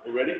You ready?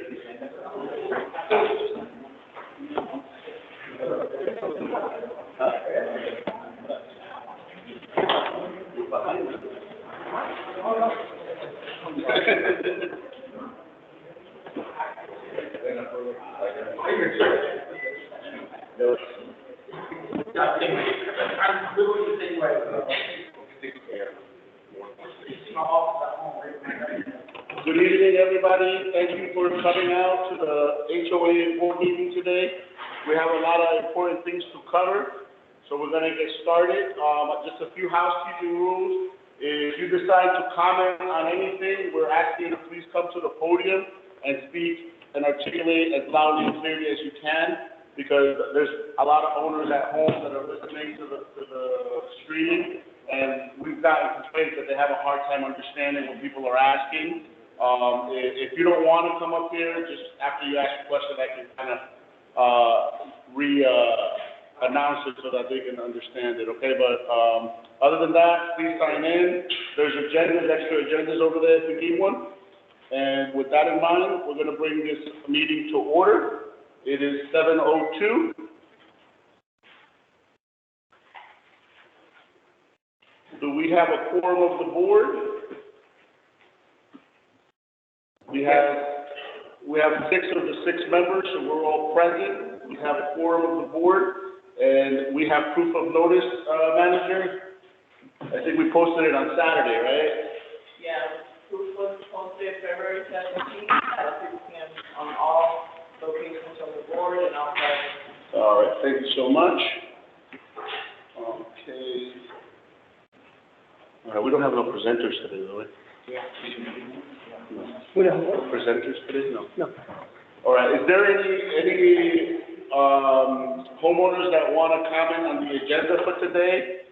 Good evening, everybody. Thank you for coming out to the HOA board meeting today. We have a lot of important things to cover, so we're going to get started. Just a few housekeeping rules. If you decide to comment on anything, we're asking you to please come to the podium and speak and articulate as loudly and clearly as you can, because there's a lot of owners at home that are listening to the streaming, and we've gotten complaints that they have a hard time understanding what people are asking. If you don't want to come up here, just after you ask a question, I can kind of announce it so that they can understand it, okay? But other than that, please sign in. There's agendas, extra agendas over there if you need one. And with that in mind, we're going to bring this meeting to order. It is 7:02. Do we have a quorum of the board? We have 6 of the 6 members, so we're all present. We have a quorum of the board, and we have proof of notice, manager. I think we posted it on Saturday, right? Yeah, proof was posted February 17th at 6 p.m. on all locations of the board and outside. All right, thank you so much. Okay. All right, we don't have no presenters today, do we? Yeah. No. We don't have Presenters today? No. No. All right, is there any homeowners that want to comment on the agenda for today?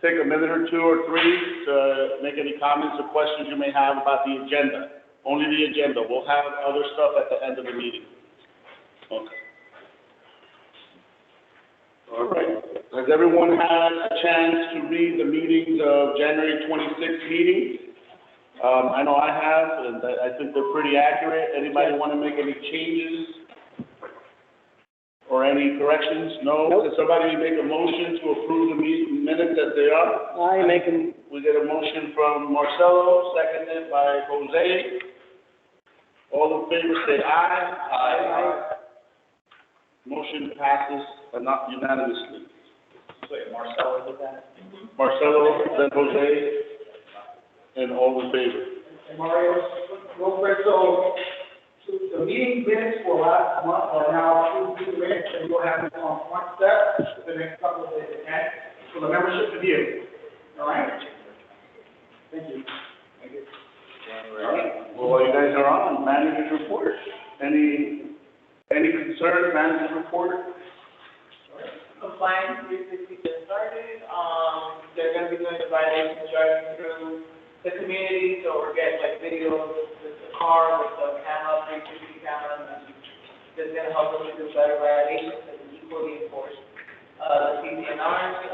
Take a minute or 2 or 3 to make any comments or questions you may have about the agenda. Only the agenda. We'll have other stuff at the end of the meeting. Okay. All right. Has everyone had a chance to read the meetings of January 26th meeting? I know I have, and I think they're pretty accurate. Anybody want to make any changes or any corrections? No? Nope. Can somebody make a motion to approve the minutes as they are? I make them. We get a motion from Marcelo, seconded by Jose. All in favor say aye. Aye. Motion passes not unanimously. Wait, Marcelo did that? Marcelo, then Jose, and all in favor. And Mario, real quick, so the meeting minutes for last month are now approved minutes, and you'll have them on front step for the next couple of days, okay? For the membership to view, all right? Thank you. All right. Well, while you guys are on, manager's report. Any concern, manager's report? Compliance 360 just started. They're going to be doing the violations driving through the community, so we're getting like videos with the car, with the camera, 360 cameras, and that's going to help us do better violations and equally enforce the CCNRs.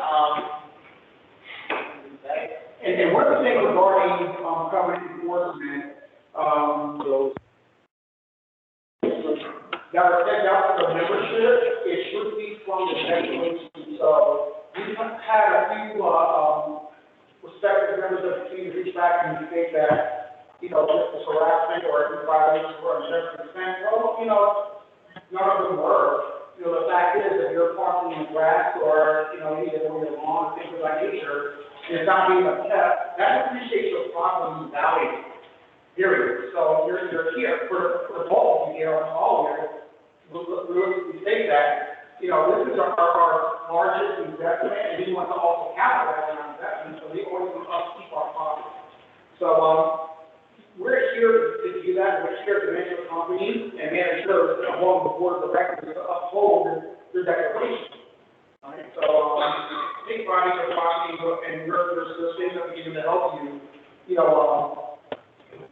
And one of the things regarding, covenant enforcement, that are sent out for membership, it should be from the declaration. So we've had a few, respective members of the community reach back and state that, this is harassment or violation for unjust consent. Well, none of them were. The fact is that you're parking in the grass or, you need to move your lawn, things of that nature, and it's not being kept, that appreciates your property value, period. So you're here for the both of you here, all here, we state that, this is our largest investment, and we want to also capitalize on our investment, so we always want to upkeep our property. So, we're here to do that. We're here to manage the company and manage sure that along the board of directors to uphold their declaration. All right, so, take pride in your property and your systems that we can help you,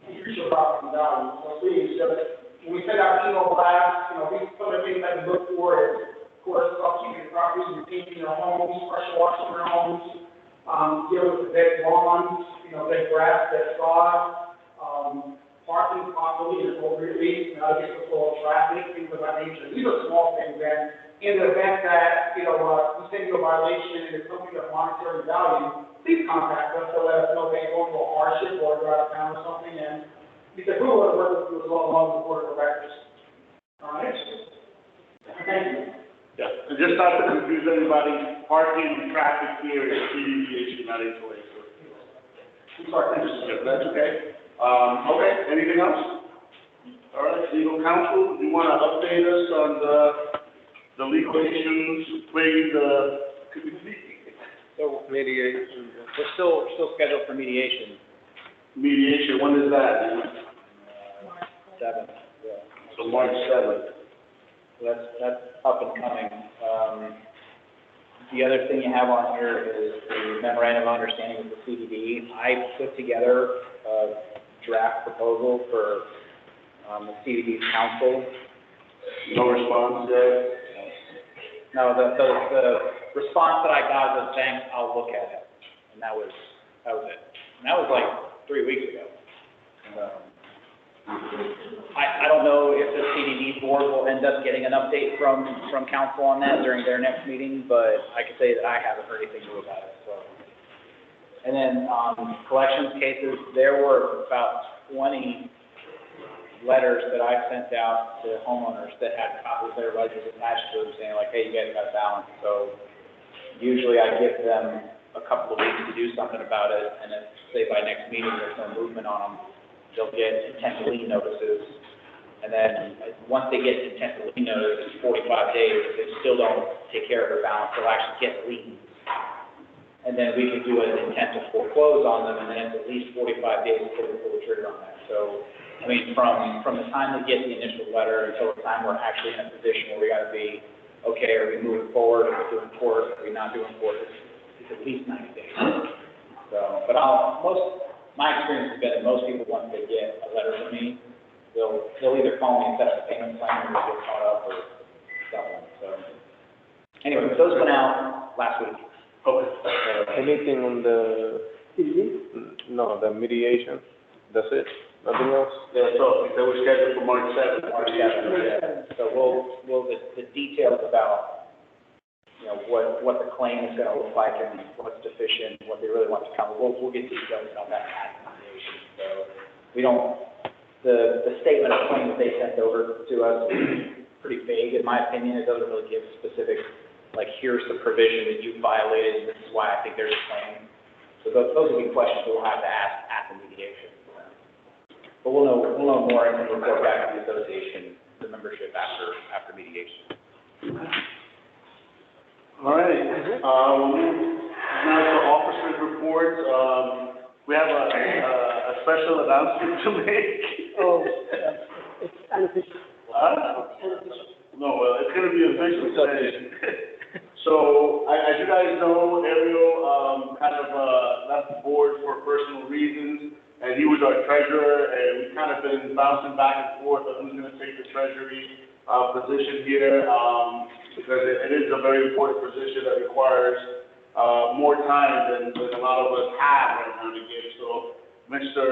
increase your property value. So please, when we send out email blasts, some of the things that we look for is, of course, upkeeping your properties, maintaining your homes, pressure washing your homes, dealing with the dead lawns, dead grass, dead sod, parking properly and appropriately, not get the flow of traffic, things of that nature. These are small things, and in the event that, you know, we send you a violation and it's something of monetary value, please contact us to let us know that you're going to a hardship or you're out of town or something, and because we want to work with you as well along with the board of directors. All right? Thank you. Yeah, and just not to confuse anybody, parking and traffic here is CDD issue, not HOA. I'm sorry, that's okay. Okay, anything else? All right, legal counsel, you want to update us on the legal issues plaguing the community? So mediation, we're still scheduled for mediation. Mediation, when is that? 7th, yeah. So March 7th. So that's up and coming. The other thing you have on here is the memorandum of understanding with the CDD. I put together a draft proposal for the CDD's council. No response yet? No, the response that I got was saying, I'll look at it, and that was it. And that was like 3 weeks ago. I don't know if the CDD board will end up getting an update from council on that during their next meeting, but I can say that I haven't heard anything new about it, so. And then, collections cases, there were about 20 letters that I sent out to homeowners that had copies of their ledgers attached to them, saying like, hey, you guys got a balance. So usually I give them a couple of weeks to do something about it, and if, say, by next meeting, there's no movement on them, they'll get intent to lien notices. And then, once they get intent to lien notice, it's 45 days, if they still don't take care of their balance, they'll actually get liens. And then we can do an intent to foreclose on them, and then it's at least 45 days before we pull the trigger on that. So, I mean, from the time they get the initial letter until the time we're actually in a position where we gotta be, okay, are we moving forward, are we doing court, are we not doing court, it's at least 90 days. So, but my experience has been that most people, once they get a letter from me, they'll either call me and set up a payment plan or they'll get caught up or something, so. Anyway, those went out last week. Okay. Anything on the, no, the mediation, that's it, nothing else? Yeah, so they were scheduled for March 7th. March 7th, yeah. So the details about, you know, what the claim is gonna look like and what's deficient, what they really want to cover, we'll get details on that at mediation. So we don't, the statement of claim that they sent over to us is pretty vague, in my opinion. It doesn't really give specific, like, here's the provision that you violated, and this is why I think there's a claim. So those will be questions we'll have to ask at the mediation. But we'll know more and can report back to the association, the membership after mediation. All right, now to officers' reports, we have a special announcement to make. Oh, it's unofficial. No, well, it's gonna be official today. So, as you guys know, Ariel, kind of, left the board for personal reasons, and he was our treasurer, and we've kind of been bouncing back and forth on who's gonna take the treasury, position here, because it is a very important position that requires, more time than a lot of us have right now to give. So, Mr.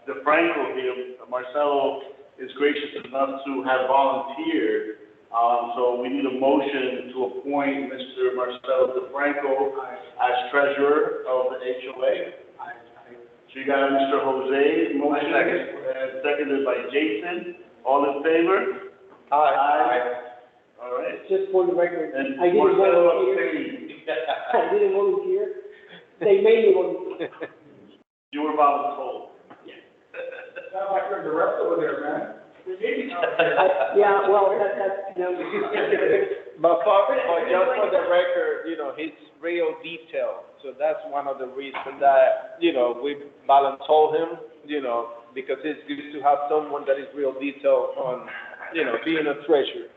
DeFranco here, Marcelo is gracious enough to have volunteered. So we need a motion to appoint Mr. Marcelo DeFranco as treasurer of the HOA. So you got Mr. Jose, motion, and seconded by Jason. All in favor? Aye. All right. Just for the record, And I didn't Marcelo volunteer. abstained. I didn't volunteer. They made me volunteer. You were voluntold. Sounds like you're the rest over there, man. Yeah, well, that's, you know. But just for the record, you know, he's real detailed, so that's one of the reasons that, you know, we voluntold him, you know, because it's good to have someone that is real detailed on, you know, being a treasurer.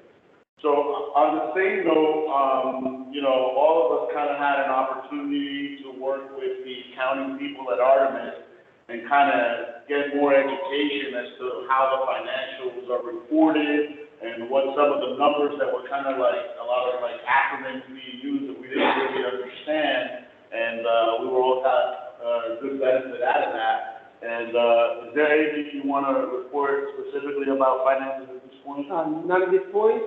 So on the same note, you know, all of us kind of had an opportunity to work with the county people at Artemis and kind of get more education as to how the financials are reported and what some of the numbers that were kind of like, a lot of like acronyms being used that we didn't really understand. And we were all got good benefit out of that. And is there anything you want want to report specifically about finances at this point? Not at this point.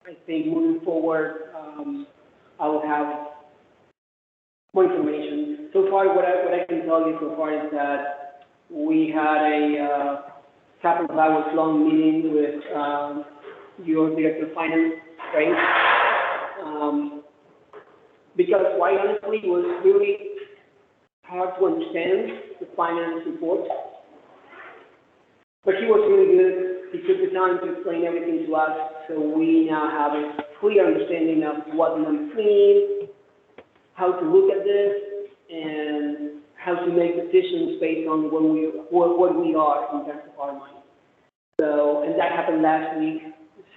I think moving forward, I will have more information. So far, what I can tell you so far is that we had a capital hours long meeting with your director of finance, right? Because quite honestly, it was really hard to understand the finance report. But he was really good. He took the time to explain everything to us, so we now have a clear understanding of what the numbers mean, how to look at this, and how to make decisions based on what we are in terms of our money. So, and that happened last week.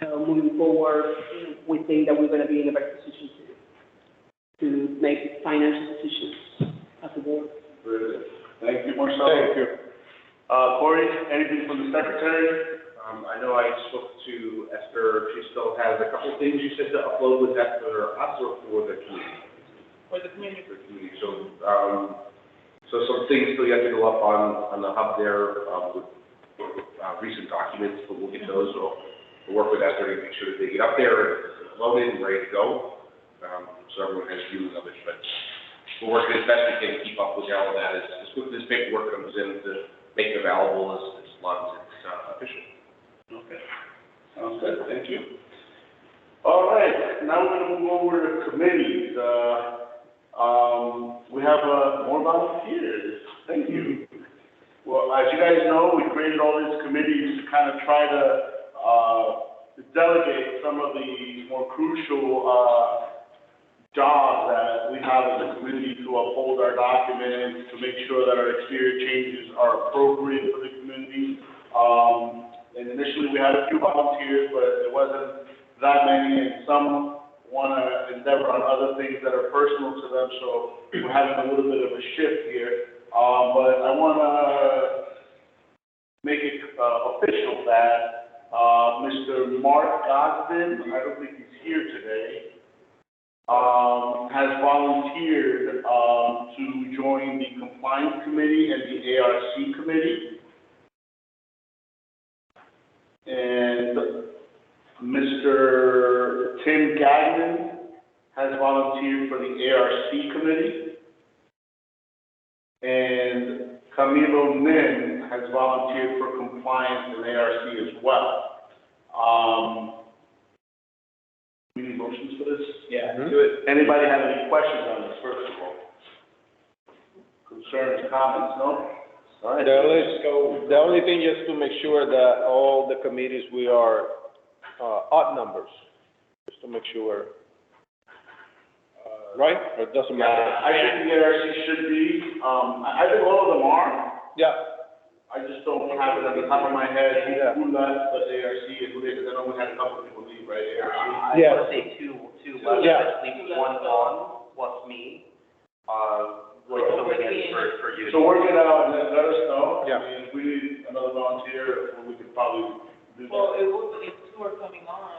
So moving forward, we think that we're going to be in a better position to make financial decisions as a board. Very good. Thank you, Marcelo. Thank you. Corey, anything from the secretary? I know I spoke to Esther, she still has a couple of things you said to upload. Was that for us or for the community? For the community. For the community, so some things still yet to go up on the hub there, with recent documents, but we'll get those, we'll work with Esther to make sure that they get up there and loaded and ready to go, so everyone has viewing of it, but we'll work as best we can to keep up with all of that, as quickly as paperwork comes in to make it available as long as it's efficient. Okay. Sounds good, thank you. All right, now we're gonna move over to committees. We have, more volunteers. Thank you. Well, as you guys know, we created all these committees to kind of try to, delegate some of the more crucial, jobs that we have as a community to uphold our documents, to make sure that our exterior changes are appropriate for the community. And initially, we had a few volunteers, but it wasn't that many, and some want to endeavor on other things that are personal to them, so we're having a little bit of a shift here. But I want to make it official that Mr. Mark Gosden, I don't think he's here today, has volunteered to join the Compliance Committee and the ARC Committee. And Mr. Tim Gagnon has volunteered for the ARC Committee. And Camilo Nin has volunteered for Compliance and ARC as well. We need motions for this? Yeah, do it. Anybody have any questions on this, first of all? Concerns, comments, no? All right. The only thing is to make sure that all the committees, we are, odd numbers, just to make sure. Right? Or it doesn't matter? I think the ARC should be, I think all of them are. Yeah. I just don't have it on the top of my head, Yeah. who left, but ARC and who did, because I know we had a couple of people leave, right, ARC? I Yeah. want to say two left, Yeah. at least one on, plus me, like filling in for you. So work it out and then let us know. Yeah. I mean, if we need another volunteer, we could probably do Well, that. it was, if two are coming on,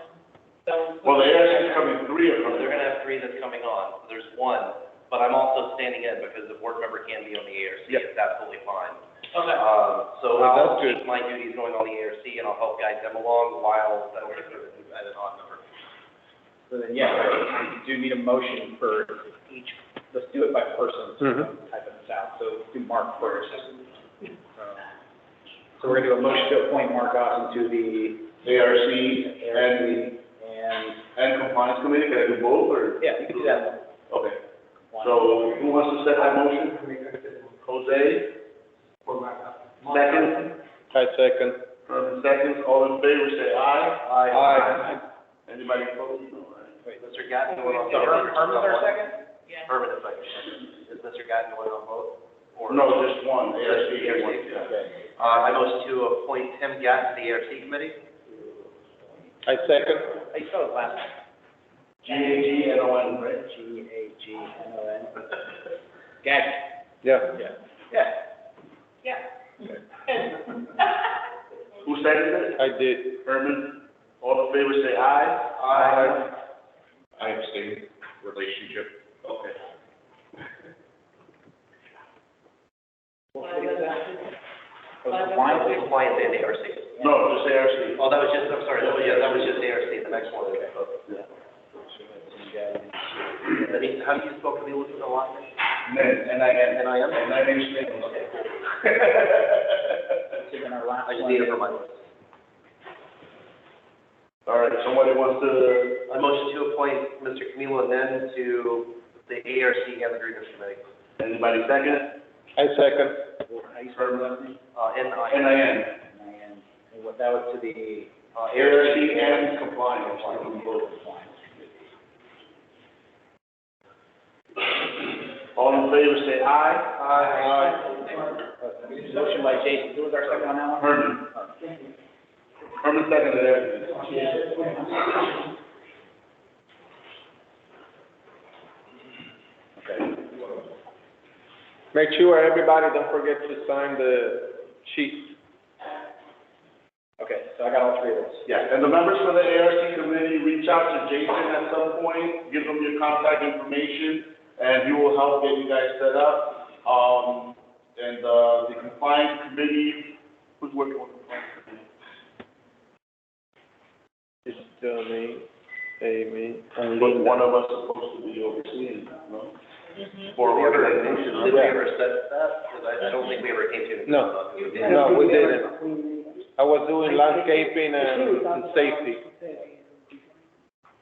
so. Well, the ARC is coming, three are coming. They're gonna have three that's coming on, so there's one, but I'm also standing in because the board member can be on the ARC, Yep. it's absolutely fine. Okay. So Well, I'll that's good. keep my duties going on the ARC and I'll help guide them along while that'll get at an odd number. So then, yeah, I do need a motion for each, let's do it by person, so we don't type this out, so do Mark first. So we're gonna do a motion to appoint Mark Gosden to the ARC ARC and Compliance Committee, can I do both, or? yeah, you can do that. Okay, so who wants to set that motion? Jose? Second? I second. Herman seconds, all in favor, say aye. Aye. Anybody opposed? No, right. Wait, Mr. Gatton, you want on So both? Herman's our second? Yeah. Herman is second. Is Mr. Gatton going on both? Or- No, just one, ARC. ARC, Yeah. Okay. I motion to appoint Tim Gatton to the ARC committee. I second. How you spell his last name? Gagnon, right? Gagnon. Gagnon. Yeah. Yeah. Yeah. Yeah. Who seconded it? I did. Herman, all in favor, say aye. I abstain, relationship. Okay. What city is that? Well, Compliance and ARC. No, just ARC. Oh, that was just, I'm sorry, that was just ARC, the next one. Yeah. How do you spell Camilo in the last name? N-I-N. N-I-N? And my name's Nick. Okay, cool. Taking our last I just one. need it for my list. All right, somebody wants to, I motion to appoint Mr. Camilo Nen to the ARC and the Grievance Committee. anybody second? I second. How you spell that name? N-I-N. N-I-N. And what, that was to the, ARC and compliance. All in favor, say aye. motion by Jason, who was our second on that one? Herman. Herman seconded everything. Okay. Make sure everybody don't forget to sign the sheet. Okay, so I got all three of those. Yeah, and the members for the ARC committee, reach out to Jason at some point, give him your contact information, and he will help get you guys set up. And the compliance committee, who's working on the compliance committee? It's me, Amy, and But Linda. one of us is supposed to be overseeing that, no? For Did organization, we ever set that? Because I don't think we ever came to an agreement No. on it. No, we didn't. I was doing landscaping and safety.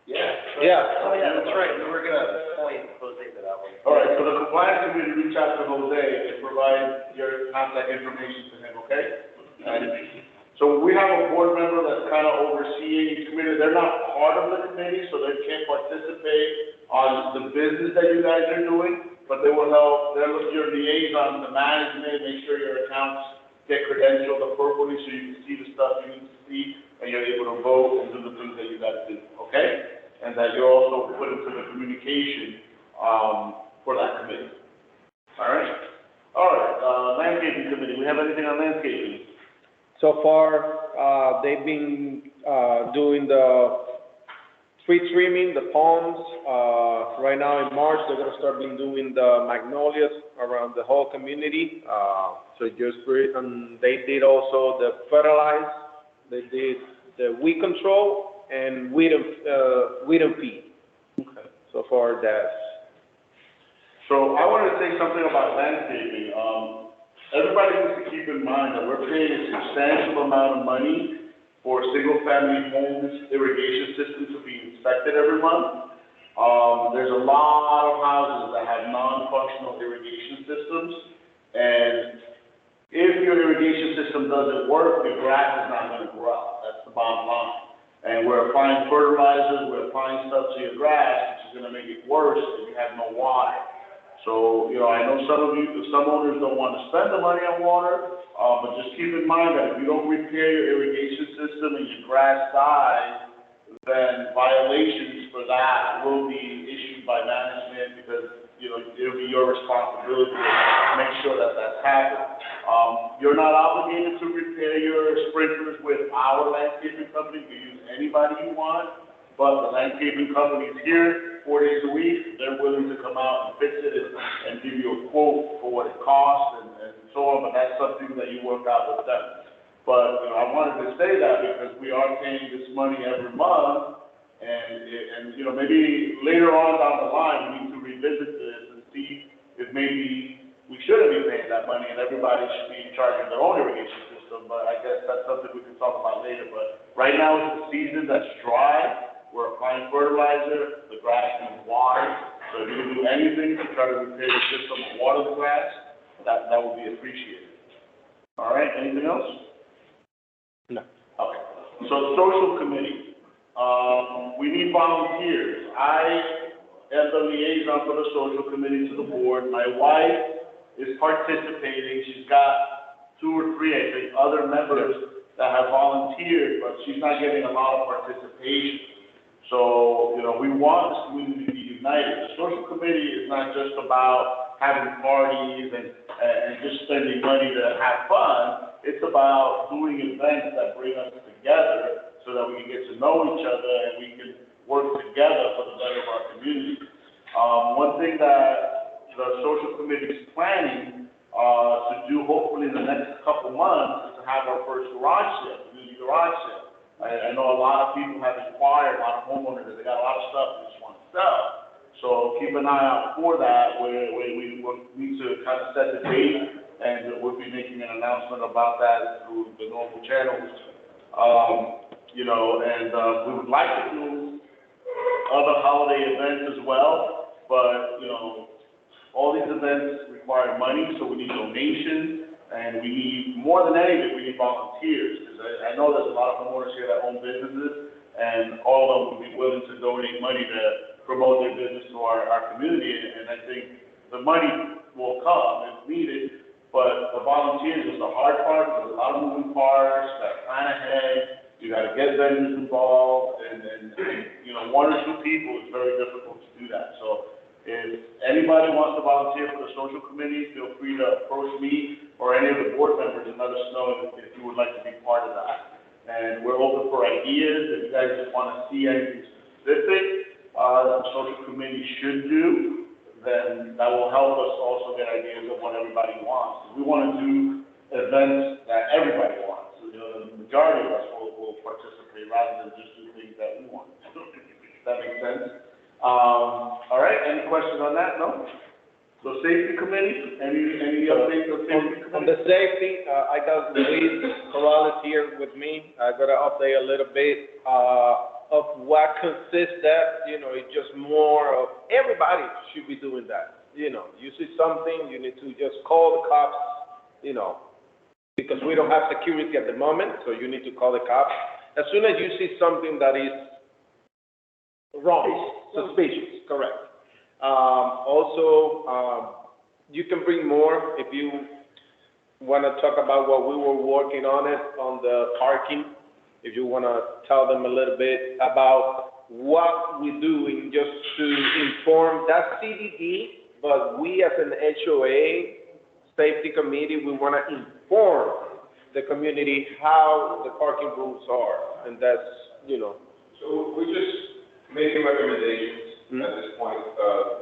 Yeah. Yeah. Oh, yeah, that's right, we were gonna appoint Jose to that one. All right, so the compliance committee, reach out to Jose and provide your contact information to him, okay? So we have a board member that's kind of overseeing the committee. They're not part of the committee, so they can't participate on the business that you guys are doing, but they will help, they're your liaison to management, make sure your accounts get credentialed appropriately so you can see the stuff you need to see, and you're able to vote and do the things that you gotta do, okay? And that you're also put into the communication, for that committee. All right? All right, landscaping committee, we have anything on landscaping? So far, they've been, doing the tree trimming, the palms. Right now in March, they're gonna start doing the magnolias around the whole community. So just, and they did also the fertilize, they did the weed control and weed and feed. Okay. So far, that's, So I wanted to say something about landscaping. Everybody needs to keep in mind that we're paying a substantial amount of money for single-family homes irrigation systems to be inspected every month. There's a lot of houses that have non-functional irrigation systems, and if your irrigation system doesn't work, your grass is not gonna grow. That's the bottom line. And we're applying fertilizers, we're applying stuff to your grass, which is gonna make it worse if you have no water. So, you know, I know some owners don't want to spend the money on water, but just keep in mind that if you don't repair your irrigation system and your grass dies, then violations for that will be issued by management because, you know, it'll be your responsibility to make sure that that's happened. You're not obligated to repair your sprinklers with our landscaping company. You can use anybody you want, but the landscaping company is here 4 days a week. They're willing to come out and fix it and give you a quote for what it costs and so on, but that's something that you work out with them. But, you know, I wanted to say that because we are paying this money every month, and, you know, maybe later on down the line, we need to revisit this and see if maybe we shouldn't be paying that money and everybody should be in charge of their own irrigation system, but I guess that's something we can talk about later. But right now it's the season that's dry, we're applying fertilizer, the grass needs water, so if you can do anything to try to repair the system and water the grass, that would be appreciated. All right, anything else? no. Okay, so the social committee, we need volunteers. I am the liaison for the social committee to the board. My wife is participating. She's got 2 or 3, I think, other members that have volunteered, but she's not getting a lot of participation. So, you know, we want this community to be united. The social committee is not just about having parties and just spending money to have fun. It's about doing events that bring us together so that we can get to know each other and we can work together for the better of our community. One thing that the social committee is planning to do hopefully in the next couple months is to have our first garage sale, community garage sale. I know a lot of people have inquired, a lot of homeowners, that they got a lot of stuff they just want to sell. So keep an eye out for that, we need to kind of set the date, and we'll be making an announcement about that through the normal channels. You know, and, we would like to do other holiday events as well, but, you know, all these events require money, so we need donations, and we need, more than anything, we need volunteers, because I know there's a lot of homeowners here that own businesses, and all of them would be willing to donate money to promote their business to our community, and I think the money will come if needed, but the volunteers is the hard part. There's a lot of moving parts, you gotta plan ahead, you gotta get vendors involved, and, you know, one or two people is very difficult to do that. So if anybody wants to volunteer for the social committee, feel free to approach me or any of the board members and let us know if you would like to be part of that. And we're open for ideas. If you guys just wanna see anything specific, that the social committee should do, then that will help us also get ideas of what everybody wants. We want to do events that everybody wants. You know, the majority of us will participate rather than just do things that we want. That makes sense? All right, any questions on that? No? So safety committee, any updates on safety committee? On the safety, I got Luis Corrales here with me. I got to update a little bit, of what consists that, you know, it's just more of, everybody should be doing that. You know, you see something, you need to just call the cops, you know, because we don't have security at the moment, so you need to call the cops. As soon as you see something that is wrong, suspicious, correct. Also, you can bring more if you want to talk about what we were working on the parking. If you want to tell them a little bit about what we're doing just to inform, that's CDD, but we as an HOA safety committee, we want to inform the community how the parking rules are, and that's, you know. So we're just making recommendations at this point.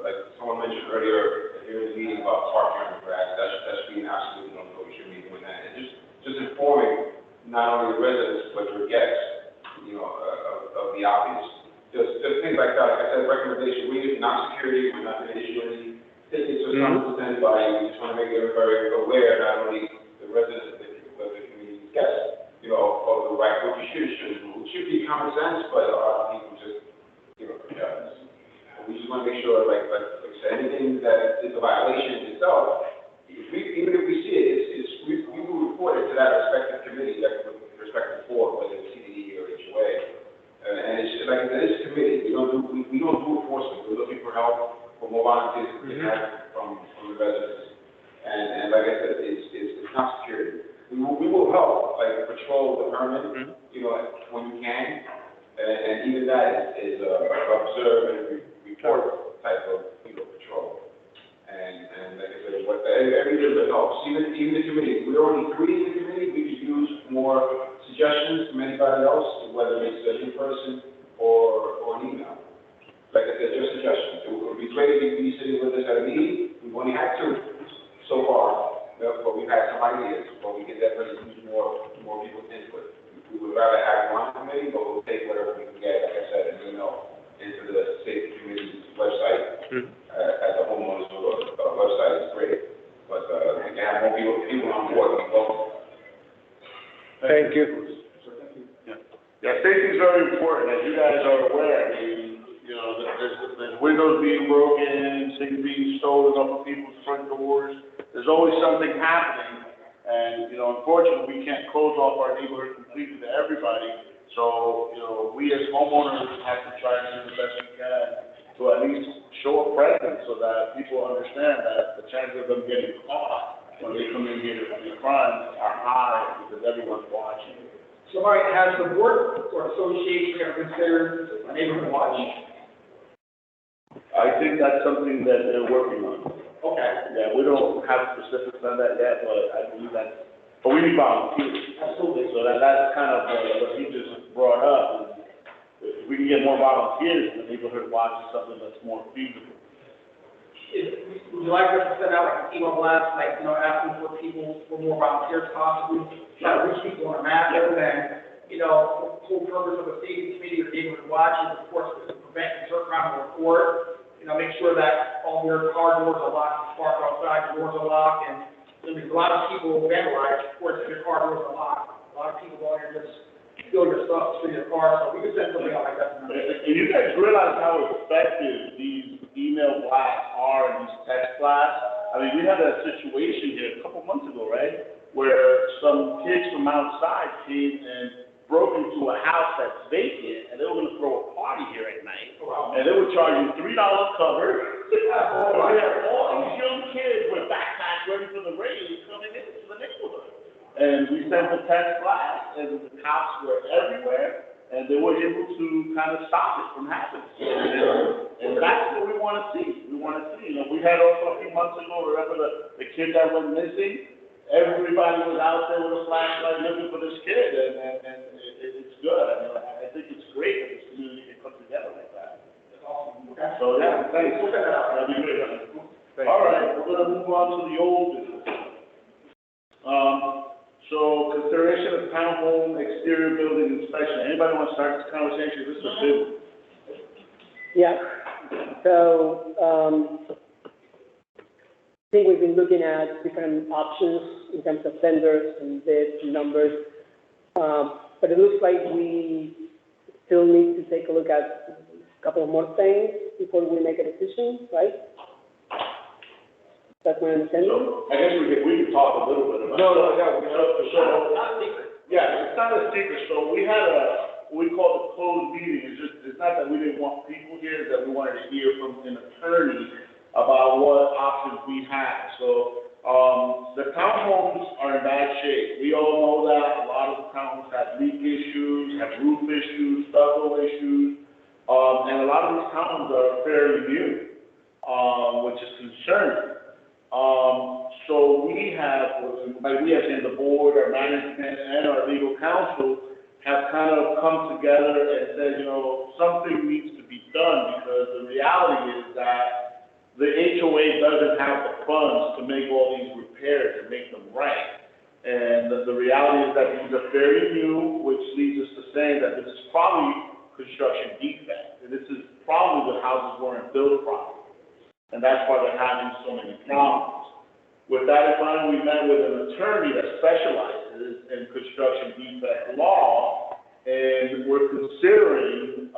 Like someone mentioned earlier, here in the meeting about parking on the grass, that should be an absolute no-go. We shouldn't be doing that. And just informing not only the residents, but your guests, you know, of the obvious. Just things like that. Like I said, recommendation, we're not security, we're not going to issue any tickets or something to anybody. We just want to make everybody aware, not only the residents, but the community guests, you know, of the right, what you should do. It should be common sense, but a lot of people just give up their jobs. We just want to make sure, like I said, anything that is a violation itself, even if we see it, we will report it to that respective committee, that respective board, whether it's CDD or HOA. And it's like I said, it's a committee. We don't do enforcement. We're looking for help, for more volunteers we can have from the residents. And like I said, it's not security. We will help, like patrol the permit, you know, when you can. And even that is observe and report type of, you know, patrol. And like I said, every little bit helps. Even the committee, we're only 3 in the committee. We could use more suggestions from anybody else, whether it's an in-person or an email. Like I said, just suggestions. It would be great if you could be sitting with us at a meeting. We've only had 2 so far, but we've had some ideas. But we can definitely use more people's input. We would rather have one committee, but we'll take whatever we can get, like I said, an email into the safety committee's website. At the homeowners website is great, but we can have more people on board. Thank you. Yeah, safety is very important, as you guys are aware. I mean, you know, there's windows being broken, things being stolen off of people's front doors. There's always something happening, and, you know, unfortunately, we can't close off our neighborhood completely to everybody. So, you know, we as homeowners have to try to do the best we can to at least show a presence so that people understand that the chances of them getting caught when they come in here to commit crimes are high because everyone's watching. So, all right, has the board or association ever considered a neighborhood watch? I think that's something that they're working on. Okay. Yeah, we don't have specifics on that yet, but I believe that's, but we need volunteers. Absolutely. So that's kind of what you just brought up. If we can get more volunteers, the neighborhood watch is something that's more feasible. would you like us to send out like an email blast, like, you know, asking for people, for more volunteers possibly, try to reach people on a massive, and, you know, the whole purpose of the safety committee or neighborhood watch is, of course, to prevent concert crime or report, you know, make sure that all your car doors are locked, park outside, your doors are locked, and there's a lot of people vandalize, of course, if your car doors are locked. A lot of people go in and just steal your stuff, steal your car, so we could send something out like that. And you guys realize how effective these email blasts are and these text blasts? I mean, we had a situation here a couple months ago, right? Where some kids from outside came and broke into a house that's vacant, and they were gonna throw a party here at night. And they were charging $3 cover. And we had all these young kids with backpacks ready for the rain coming into the neighborhood. And we sent the text blast, and the cops were everywhere, and they were able to kind of stop it from happening. And that's what we want to see. We want to see, you know, we had also a few months ago, remember the kid that went missing? Everybody was out there with a flashlight looking for this kid, and it's good. I mean, I think it's great that this community can come together like that. So, yeah, thanks. That'd be great. All right, we're gonna move on to the old business. So consideration of townhome exterior building inspection. Anybody want to start this conversation? This is a big one. Yeah, so, I think we've been looking at different options in terms of vendors and bids and numbers. But it looks like we still need to take a look at a couple of more things before we make a decision, right? That's my understanding. So, I guess we could talk a little bit about. Yeah, it's not a secret, so we had we called it closed meeting, it's not that we didn't want people here, it's that we wanted to hear from an attorney about what options we had. So, the townhomes are in bad shape, we all know that, a lot of the townhomes have leak issues, have roof issues, stucco issues, and a lot of these townhomes are fairly new, which is concerning. So we have, by we as in the board, our management, and our legal counsel have kind of come together and said, you know, something needs to be done, because the reality is that the HOA doesn't have the funds to make all these repairs and make them right. And the reality is that these are fairly new, which leads us to saying that this is probably construction defect. And this is probably the houses weren't built properly. And that's why they're having so many problems. With that in mind, we met with an attorney that specializes in construction defect law, and we're considering,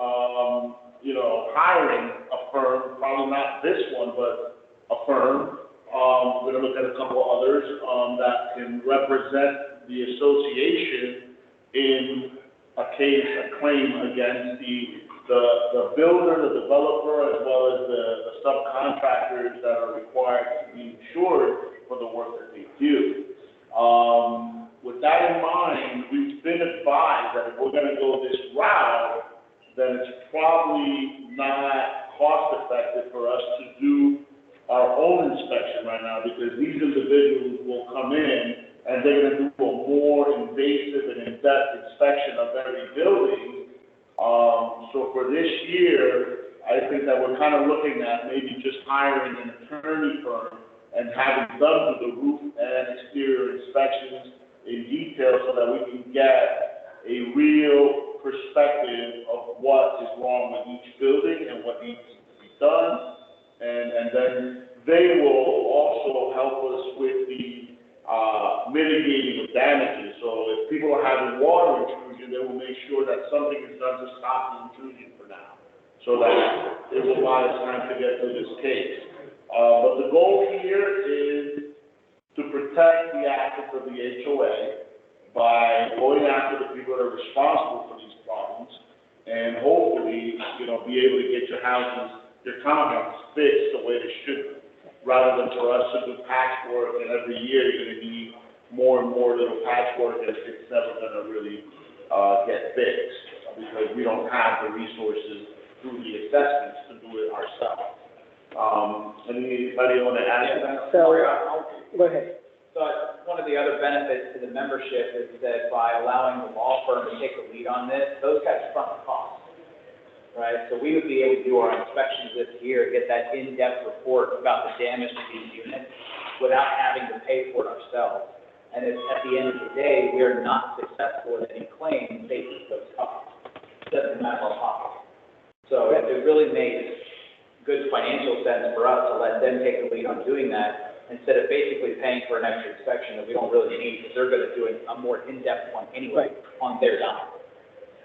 you know, hiring a firm, probably not this one, but a firm. We're gonna look at a couple others, that can represent the association in a case, a claim against the builder, the developer, as well as the subcontractors that are required to be insured for the work that they do. With that in mind, we've been advised that if we're gonna go this route, then it's probably not cost effective for us to do our own inspection right now, because these individuals will come in and they're gonna do a more invasive and in-depth inspection of every building. So for this year, I think that we're kind of looking at maybe just hiring an attorney firm and having them do the roof and exterior inspections in detail, so that we can get a real perspective of what is wrong with each building and what needs to be done. And then they will also help us with the mitigating of damages. So if people are having water intrusion, they will make sure that something is done to stop the intrusion for now, so that it will buy us time to get through this case. But the goal here is to protect the assets of the HOA by going after the people that are responsible for these problems, and hopefully, you know, be able to get your houses, your townhouses fixed the way they should be, rather than for us to do patchwork, and every year you're gonna need more and more little patchwork, and it's never gonna really, get fixed, because we don't have the resources through the assessments to do it ourselves. Anybody want to add to that? So, go ahead. So one of the other benefits to the membership is that by allowing the law firm to take the lead on this, those guys front the cost. right? So we would be able to do our inspections this year, get that in-depth report about the damage to these units without having to pay for it ourselves. And if, at the end of the day, we are not successful in any claim, they keep those costs. It doesn't matter our pocket. So it really makes good financial sense for us to let them take the lead on doing that, instead of basically paying for an extra inspection that we don't really need, because they're gonna do a more in-depth one anyway on their dime.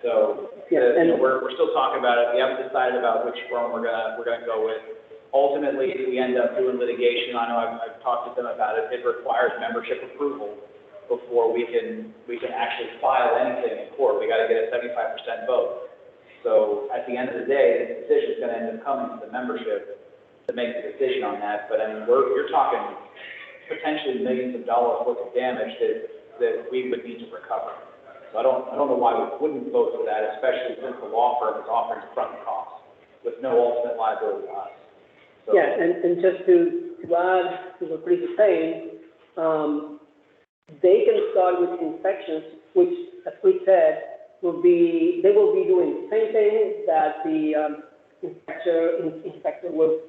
So, Yeah, you know, and- we're still talking about it, we haven't decided about which firm we're gonna go with. Ultimately, if we end up doing litigation, I know I've talked to them about it, it requires membership approval before we can actually file anything in court, we gotta get a 75% vote. So, at the end of the day, the decision's gonna end up coming to the membership to make the decision on that, but I mean, you're talking potentially millions of dollars worth of damage that we would need to recover. So I don't know why we wouldn't vote for that, especially since the law firm is offering to front the cost with no ultimate liability to us. So- Yeah, and just to add to what Chris is saying, they can start with inspections, which, as Chris said, they will be doing the same thing that the inspector was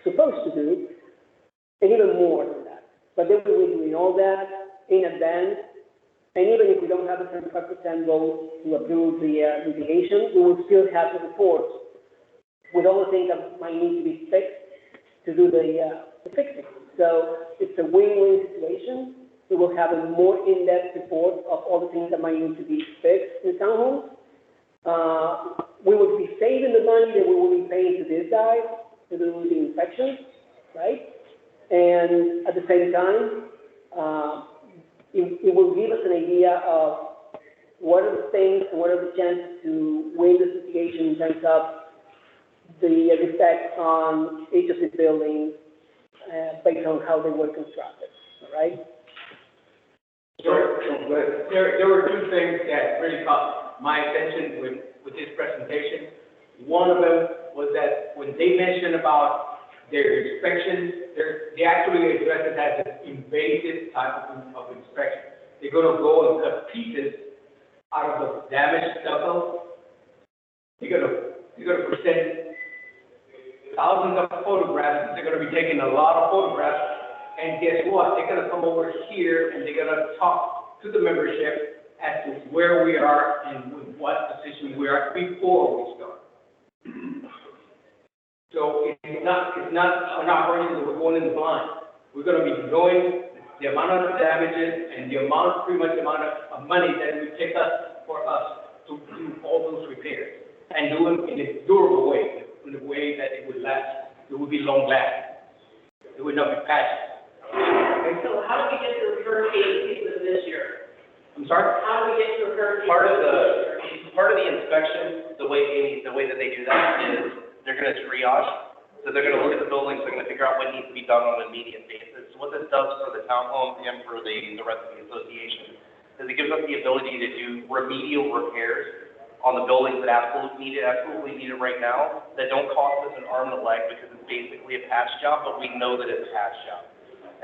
supposed to do, and even more than that. But they will be doing all that in advance, and even if we don't have a 75% vote to approve the litigation, we will still have the report with all the things that might need to be fixed to do the fixing. So it's a win-win situation. We will have a more in-depth report of all the things that might need to be fixed in the townhomes. We will be saving the money that we will be paying to these guys to do the inspections, right? And at the same time, it will give us an idea of what are the things and what are the chances to win this litigation in terms of the effect on each of the buildings based on how they were constructed, all right? There were two things that really caught my attention with this presentation. One of them was that when they mentioned about their inspections, they actually address it as an invasive type of inspection. They're gonna go and cut pieces out of the damaged stucco. They're gonna present thousands of photographs. They're gonna be taking a lot of photographs. And guess what? They're gonna come over here and they're gonna talk to the membership as to where we are and with what position we are before we start. So it's not an operation that we're going in the blind. We're gonna be knowing the amount of damages and the amount, pretty much the amount of money that it would take us to do all those repairs. And do them in a durable way, in a way that it would last, it would be long lasting. It would not be patched. So how do we get to hurricane season this year? I'm sorry? How do we get to hurricane? Part of the inspection, the way that they do that is they're gonna triage. So they're gonna look at the buildings, they're gonna figure out what needs to be done on an immediate basis. So what this does for the townhomes and for the rest of the association is it gives us the ability to do remedial repairs on the buildings that absolutely need it right now, that don't cost us an arm and a leg because it's basically a patch job, but we know that it's a patch job.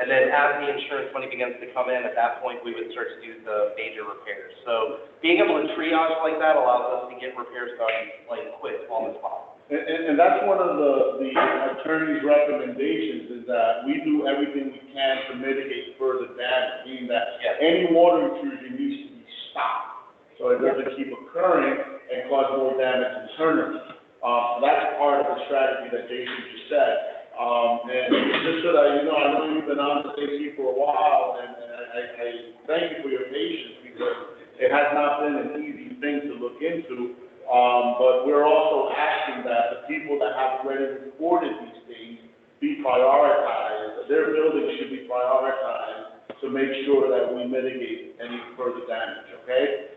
And then as the insurance money begins to come in, at that point, we would start to do the major repairs. So being able to triage like that allows us to get repairs done like quick on the spot. And that's one of the attorney's recommendations, is that we do everything we can to mitigate further damage, meaning that Yes. any water intrusion needs to be stopped, so it doesn't keep occurring and cause more damage internally. So that's part of the strategy that Jason just said. And just so that you know, I know you've been on the AC for a while, and I thank you for your patience, because it has not been an easy thing to look into. But we're also asking that the people that have already reported these things be prioritized, their buildings should be prioritized to make sure that we mitigate any further damage, okay?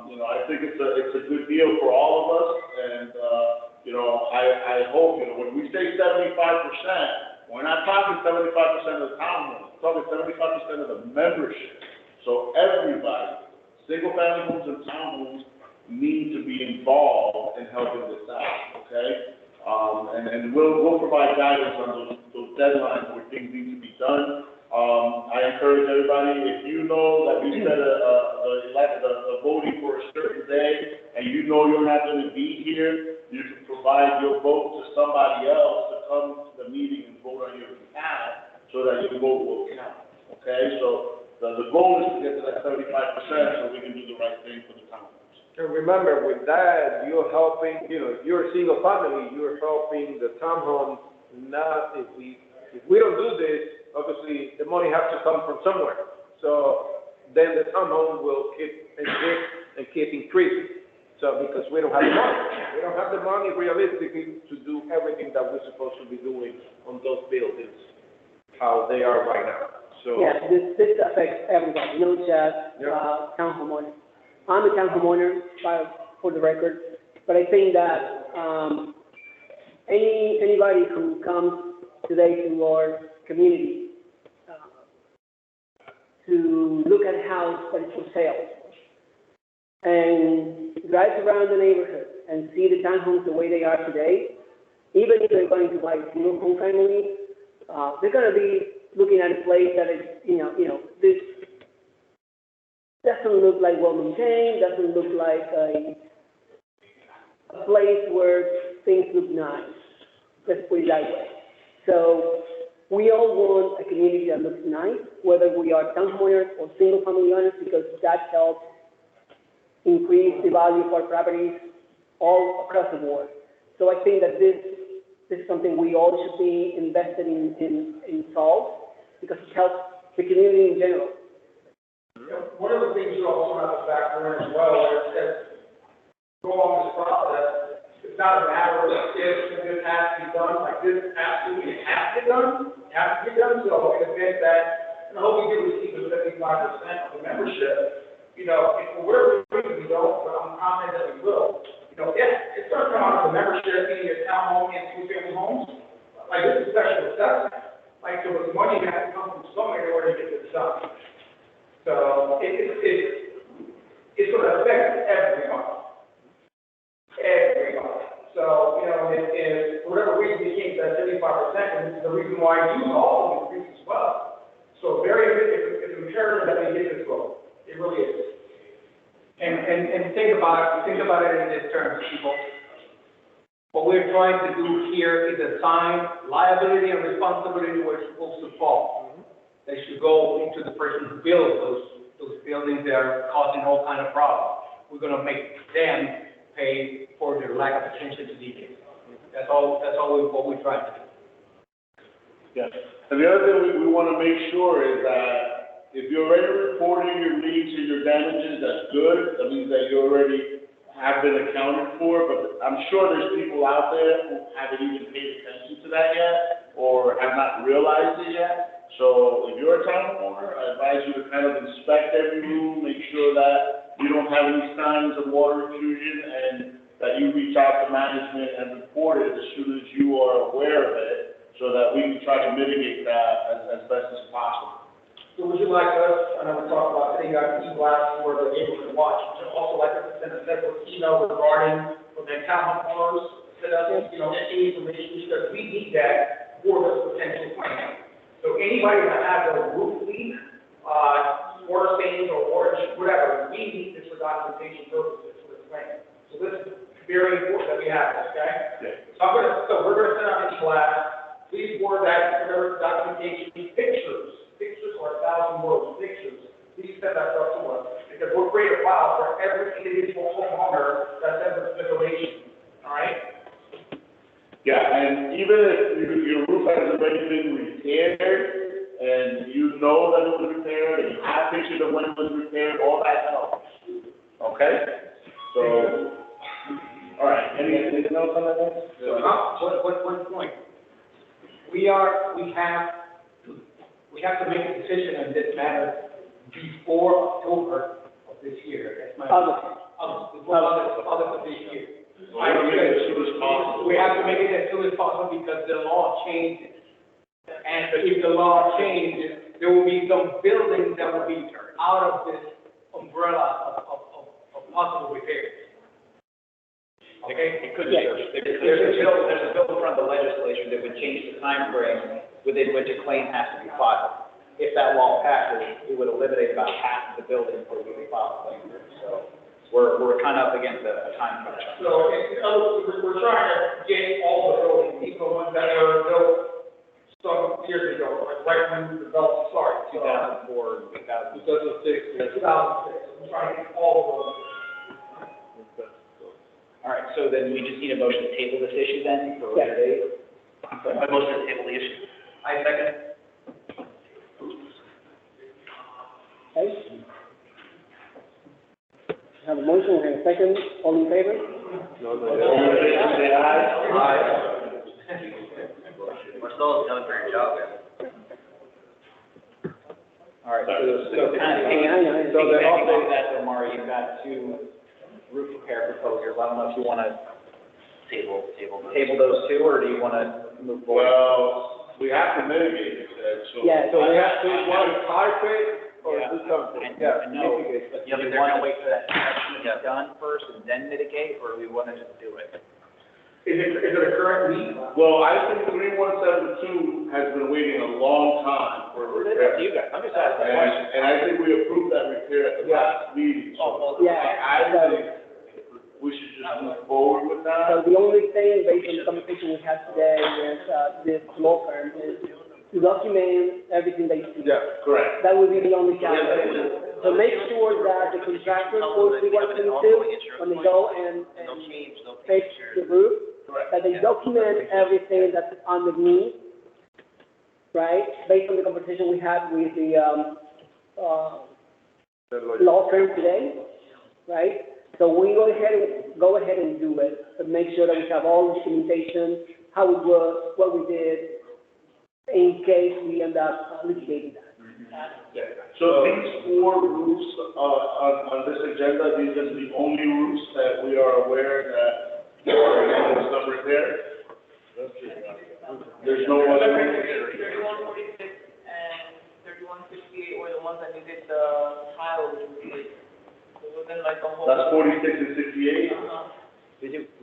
You know, I think it's a good deal for all of us, and, you know, I hope, you know, when we say 75%, we're not talking 75% of the town, we're talking 75% of the membership. So everybody, single-family homes and townhomes, need to be involved in helping this out, okay? And we'll provide guidance on those deadlines where things need to be done. I encourage everybody, if you know that we set the voting for a certain day, and you know you're not gonna be here, you can provide your vote to somebody else to come to the meeting and vote on your behalf, so that your vote will count, okay? So, the goal is to get to that 35%, so we can do the right thing for the town. And remember, with that, you're helping, you know, if you're a single family, you're helping the townhome, not, if we don't do this, obviously, the money has to come from somewhere. So then the townhome will keep increasing. So, because we don't have the money. We don't have the money realistically to do everything that we're supposed to be doing on those buildings, how they are right now. So. Yeah, this affects everybody, not just, town homeowners. I'm a town homeowner, for the record, but I think that, anybody who comes today to our community, to look at a house that is for sale, and drive around the neighborhood and see the townhomes the way they are today, even if they're going to buy a single home family, they're gonna be looking at a place that is, this doesn't look like well maintained, doesn't look like a place where things look nice. Let's put it that way. So we all want a community that looks nice, whether we are town owners or single family owners, because that helps increase the value of our properties all across the board. So I think that this is something we all should be invested in solve, because it helps the community in general. One of the things you also have to factor in as well is that go along this process, it's not a matter of if this has to be done, like this absolutely has to be done, so in the event that, and I hope we do receive the 75% of the membership, if for whatever reason we don't, but I'm confident that we will, it's gonna come out of the membership, being your townhome and two-family homes, like this is special assessment, like, so the money has to come from somewhere in order to get this done. So it's going to affect everyone. So, if for whatever reason you came to that 75%, and the reason why you also increase as well. So it's imperative that we get this goal. It really is. And think about it in this terms, people. What we're trying to do here is assign liability and responsibility where it's supposed to fall. They should go into the person who built those buildings that are causing all kind of problems. We're gonna make them pay for their lack of attention to detail. That's all what we're trying to do. Yeah, and the other thing we wanna make sure is that if you're already reporting your leaks and your damages, that's good. That means that you already have been accounted for, but I'm sure there's people out there who haven't even paid attention to that yet, or have not realized it yet. So if you're a town owner, I advise you to kind of inspect every room, make sure that you don't have any signs of water intrusion, and that you reach out to management and report it as soon as you are aware of it, so that we can try to mitigate that as best as possible. So would you like us, I know we talked about sending out e-blasts for the neighborhood watch, would you also like us to send a separate email regarding for the town owners, send us, any information, because we need that for this potential plan. So anybody that has a roof leak, water stains or water, whatever, we need this for documentation purposes for the plan. So this is very important that we have this, okay? Yeah. So we're gonna send out an e-blast, please forward that, whatever documentation, pictures or 1,000 words, pictures, please send that stuff to us, because we'll create a file for every individual homeowner that sends us the donation, all right? Yeah, and even if your roof has already been repaired, and you know that it was repaired, and you have pictures of when it was repaired, all that helps. Okay? So, all right, anything else on that one? So, one point. We have to make a decision on this matter before October of this year. That's my. August of this year. As soon as possible. We have to make it as soon as possible because the law changes. And if the law changes, there will be some buildings that will be out of this umbrella of possible repairs. Okay? It could be, there's a bill in front of the legislature that would change the time frame within which a claim has to be filed. If that law passes, it would eliminate about half of the buildings where we would file a claim. we're kind of up against a time crunch. So, in other words, we're trying to get all the buildings, even the ones that were built some years ago, like right when the development started. 2004, 2000. 2006. 2006, we're trying to get all of them. All right, so then we just need a motion to table this issue then for later date? My motion to table the issue. I second. Okay? Have a motion, we have a second, all in favor? Say aye. Marcelo's done for your job, man. All right, so kind of Yeah. so the update that, Omar, you've got two roof repair proposals. I don't know if you want to Table. table those two, or do you want to move forward? Well, we have to mitigate it, so. Yeah, So we have to, one, carpet or Yeah. do something? I know, mitigate. but Yeah, do but you they're want to gonna- wait for that inspection to be done first and then mitigate, or do we want to just do it? Is it a current leak? Well, I think 3172 has been waiting a long time for a It's up repair. to you guys, I'm just asking a question. And I think we approved that repair at the last meeting, so Yeah, I so- think we should just move forward with So that. the only thing, based on the conversation we had today with, this law firm, is to document everything they see. Yeah. Correct. That would be the only challenge. So make sure that the contractor goes through what they do when they go and They'll change, they'll fix take the pictures. roof, Correct. that they document everything that's underneath, right? Based on the conversation we had with the, law firm today, right? So we go ahead and do it, and make sure that we have all the documentation, how it works, what we did, in case we end up litigating that. So these four roofs, on this agenda, these are the only roofs that we are aware that are getting some repair? There's no other. 3146 and 3168 were the ones that needed the tile replaced. It wasn't like a whole. That's 46 and 68?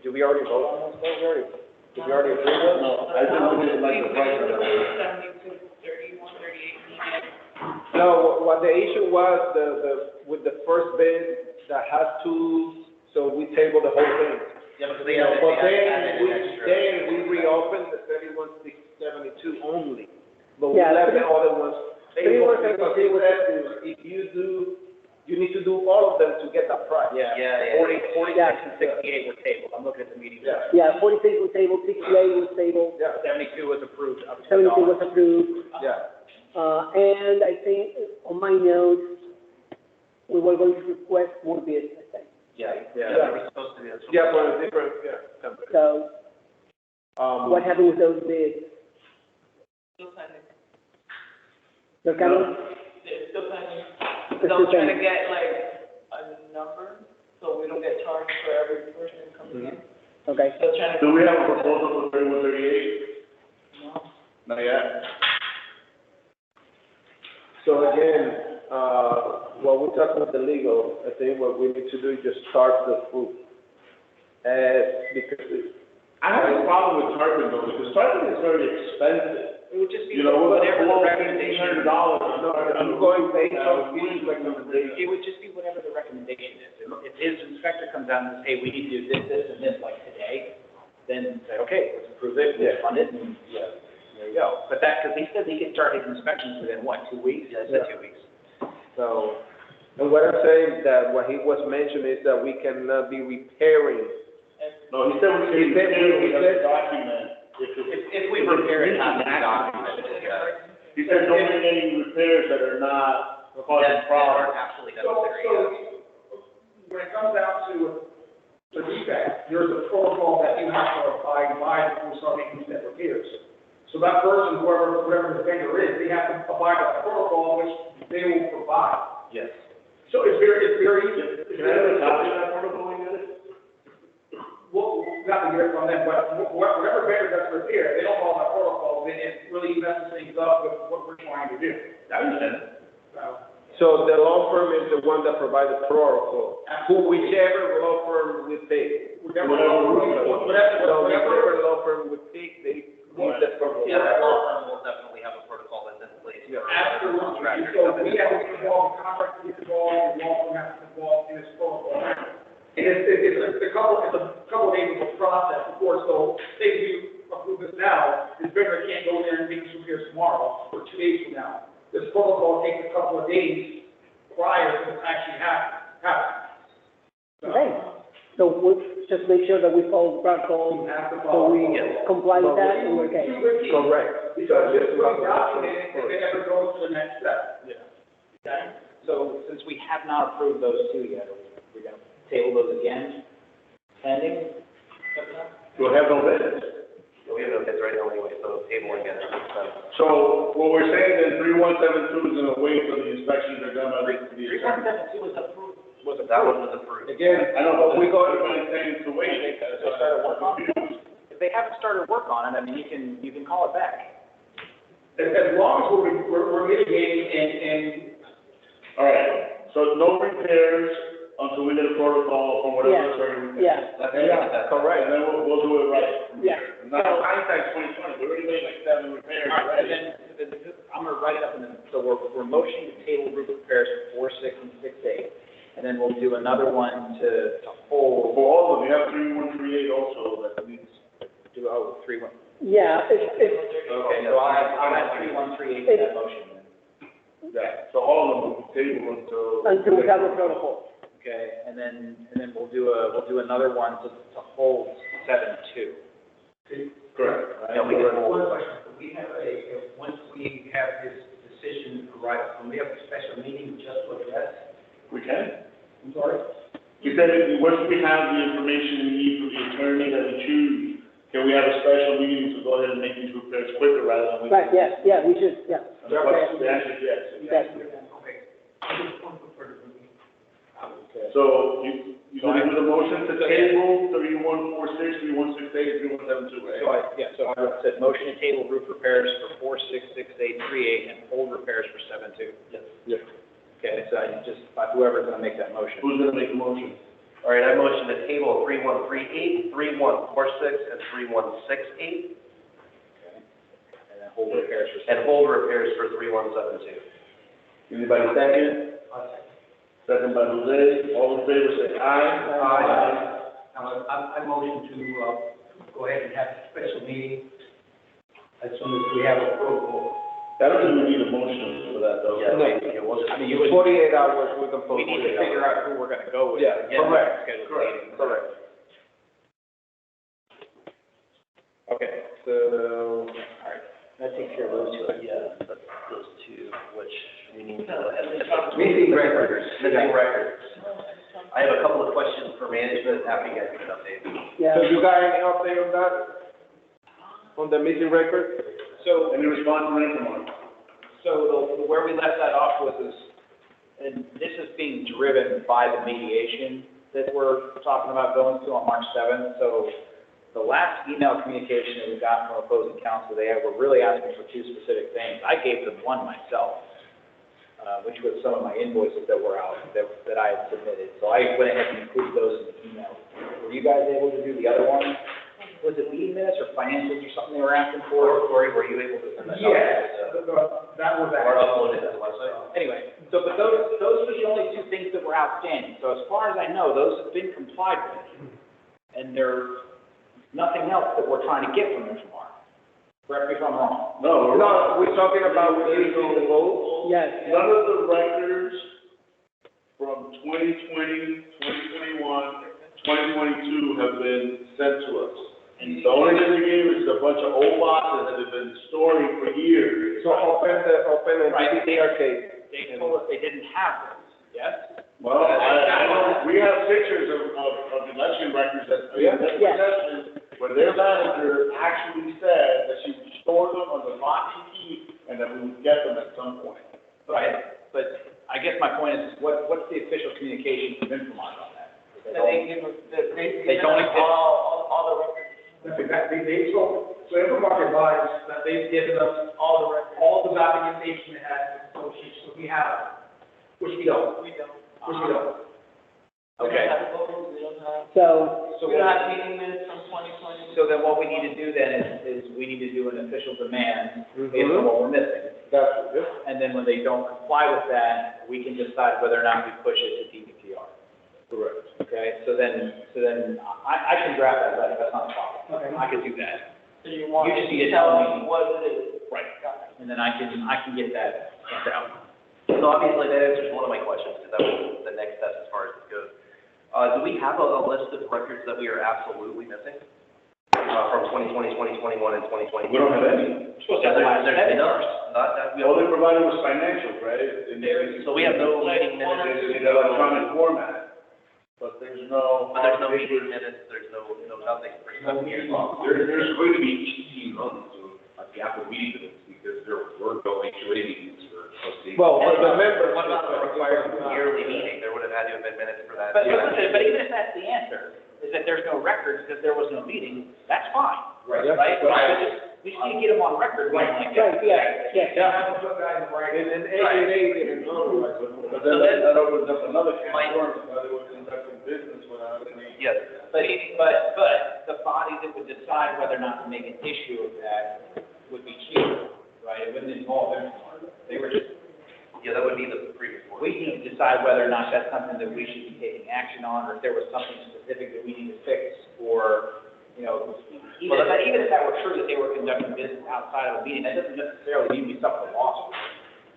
Did we already vote on those, though? Did we already approve those? No, I think we did like the price of it. 72, 31, 38 needed. No, what the issue was, with the first bid that has two, so we tabled the whole thing. Yeah, because they You know, added, but they added an extra. then we reopened the 31,672 only, but we Yeah, left the other ones. 31,672 Because it said, if you do, you need to do all of them to get that price. Yeah. 46 Yeah. and 68 were tabled, I'm looking at the meeting. Yeah. Yeah, 46 was tabled, 68 was tabled, Yeah, 72 was approved, up to 72 $1. was approved. yeah. And I think on my notes, we were going to request more bids, I think. Yeah, Yeah. they were supposed to be. That's what- Yeah, for a different, company. So what happened with those bids? Still pending. They're coming? They're still pending. They're So I'm still trying to pending. get like a number, so we don't get charged for every person coming in. Okay. Still trying to. Do we have a proposal for 3138? No. Not yet. So again, what we talked with the legal, I think what we need to do is just start the proof. Because I have a problem with tarpon though, because tarpon is very expensive. It would just be You know, we're whatever gonna the blow recommendation. $1,500 on tarpon. I'm going based on his recommendation. It would just be whatever the recommendation is. If his inspector comes out and says, hey, we need to do this, this, and this like today, then say, okay, let's approve it, let's fund it, and there you go. But that, because he said he could start his inspections within, what, 2 weeks? Yeah, it's 2 weeks. So, and what I'm saying, that what he was mentioning is that we cannot be repairing. No, he said we He can said- we he have to said- document. If we repair it, not to be documented, yeah. He said don't make any repairs that are not causing That problems. aren't absolutely So, necessary, yeah. when it comes down to the defect, there's a protocol that you have to abide by before starting these repairs. So that person, whoever the vendor is, they have to abide by the protocol, which they will provide. Yes. So it's very easy. Can I have a copy of that protocol when you get it? We'll have to get it from them, but whatever vendor does repair, they don't follow that protocol, then it really messes things up with what we're trying to do. I understand. So the law firm is the one that provides the protocol, whichever law firm we pick. Whatever Whichever law firm we pick, they use the protocol. Yeah, that law firm will definitely have a protocol that's in place. Yeah. Absolutely. Contractor to So come in. we have to get involved, the contractor gets involved, the law firm has to get involved in this protocol. for 2 days from now. This protocol takes a couple of days prior to it actually happening. Okay, so we'll just make sure that we follow the protocol, You have to so follow. we comply with that, and we're okay. Correct. Because this was documented, if it ever goes to the next step. Yeah. Okay? So since we have not approved those two yet, we're gonna table those again, pending? We'll have no bids. We have no bids right now anyway, so table again. So what we're saying is 3172 is gonna wait till the inspections are done on the Three one seven two was approved. That one was approved. Again, I know, but we got, everybody's saying to wait. They started work on it? If they haven't started work on it, I mean, you can call it back. As long as we're mitigating and All right, so no repairs until we get a protocol from whatever attorney. Yeah, Yeah, correct, and then we'll do it right. yeah. Now, hindsight's 2020, we already made like 7 repairs All right, already. so then, I'm gonna write it up in the, so we're motioning to table roof repairs for 4, 6, and 6, 8. And then we'll do another one to For hold, all of them, you have 3138 also that needs. do, 3, 1. Yeah, it's, Okay, so I'll add 3, 1, 3, 8 to that motion then. Yeah, so all of them will be tabled until we have a protocol. Okay, and then we'll do another one to hold 7, 2. Correct. Yeah, we can hold. One question, we have once we have this decision right, we have a special meeting just to address. We can. I'm sorry? He said, that once we have the information we need from the attorney that we choose, can we have a special meeting to go ahead and make these repairs quicker rather than wait? Right, yeah, we should, yeah. And the question, the answer is yes. Yes. Okay. I just want to further review. So you gonna do the motion to table 3146, 3168, 3172, right? So I said motion to table roof repairs for 4, 6, 6, 8, 3, 8, and hold repairs for 7, 2. Yes. Okay, so I just, whoever's gonna make that motion. Who's gonna make the motion? All right, I motion to table 3138, 3146, and 3168, Okay. And then hold repairs for and 7. hold repairs for 3172. Anybody second? Second by Jose, all in favor, say aye. Now, I motion to, go ahead and have a special meeting as soon as we have a protocol. I don't think we need a motion for that, though. Yeah, No. yeah, we'll just. I mean, you would, 48 hours, we can post. we need to figure out who we're gonna go with. Yeah, Get correct, scheduled correct, meeting. correct. Okay, so, all right, that takes care of those two. Yeah, that's those two, which we need to. Missing records. Missing records. I have a couple of questions for management after you guys give an update. Yeah. So you got any update on that? On the missing record? So, Any response from anyone? so where we left that off was and this is being driven by the mediation that we're talking about going to on March 7th. So the last email communication that we got from opposing counsel, they were really asking for 2 specific things. I gave them one myself, which was some of my invoices that were out, that I had submitted. So I went ahead and included those in the email. Were you guys able to do the other one? Was it meeting minutes or financials or something they were asking for? Corey, were you able to send that? Yes, that was Or upload it to the website? Anyway, but those were the only 2 things that were outstanding. So as far as I know, those have been complied with. And there's nothing else that we're trying to get from them tomorrow. Correct me if I'm wrong. No, No, we're talking about releasing the votes. Yes, none of the records from 2020, 2021, 2022 have been sent to us. And the only thing they gave us is a bunch of old boxes that have been storing for years. So open the Right. DDR case. They told us they didn't have those, yes? Well, I know, we have pictures of election records that, Yeah. possession, where their manager actually said that she would store them on the lock and key, and that we would get them at some point. Right, but I guess my point is, what's the official communication from Infomart on that? They don't exist. all the records. They told, so Evermark advised that they've given us all the records, all the documentation they had, so we have, which we don't. We don't. Okay. We don't have. so, We don't have meeting minutes from 2020. So then what we need to do then is we need to do an official demand based on what we're missing. That's it. And then when they don't comply with that, we can decide whether or not we push it to DPTR. Correct. Okay, so then I can draft that letter, that's not a problem. Okay. I could do that. So you want You just to need to tell tell us me. what it is. Right. Got it. And and then I can get that sent out. So obviously that answers one of my questions, because that was the next step as far as this goes. Do we have a list of records that we are absolutely missing? From 2020, 2021, and 2022? We don't have any. There's not that, All they provided was financials, right? so we have no meeting minutes, In electronic format, but there's no. but there's no meeting minutes, there's no nothing. There's going to be 18 months of the Apple meeting minutes, because there were no HOA meetings for trustees. Well, the members. What about the required yearly meeting? There would have had to have been minutes for that. But listen, but even if that's the answer, is that there's no records because there was no meeting, that's fine, Right. right? We just need to get them on record, like that. Right, yeah. And HOA didn't notarize it. But then that opens up another can of worms, whether we're conducting business without any. Yes. But the body that would decide whether or not to make an issue of that would be chief, right? It wouldn't involve everyone. They were just, Yeah, that would be the previous board. we need to decide whether or not that's something that we should be taking action on, or if there was something specific that we need to fix, or, you know, even if that were true, that they were conducting business outside of a meeting, that doesn't necessarily mean we suffer a loss.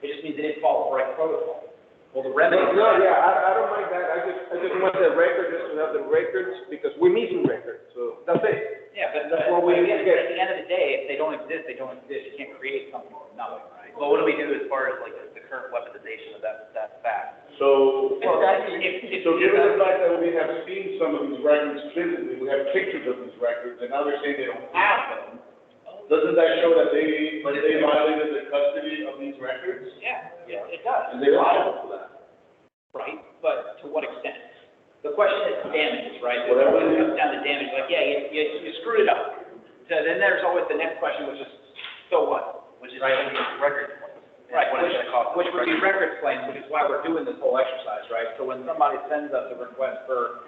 It just means they didn't follow the right protocol. Well, the remedy. No, yeah, I don't mind that, I just want the record, just to have the records, because we're missing records, so that's it. Yeah, but That's what we need to get. at the end of the day, if they don't exist, they don't exist. You can't create something from nothing, right? Well, what do we do as far as like the current weaponization of that fact? So, Well, so given the fact that we have seen some of these records physically, we have pictures of these records, and now they're saying they don't have them, doesn't that show that they violated the custody of these records? Yeah, it does. And they're liable for that? Right, but to what extent? The question is damages, right? So Whatever it it is. comes down to damage, like, yeah, you screwed it up. So then there's always the next question, which is, so what? Which is Right. record. Right, What it's gonna cost. which would be record claims, which is why we're doing this whole exercise, right? So when somebody sends us a request for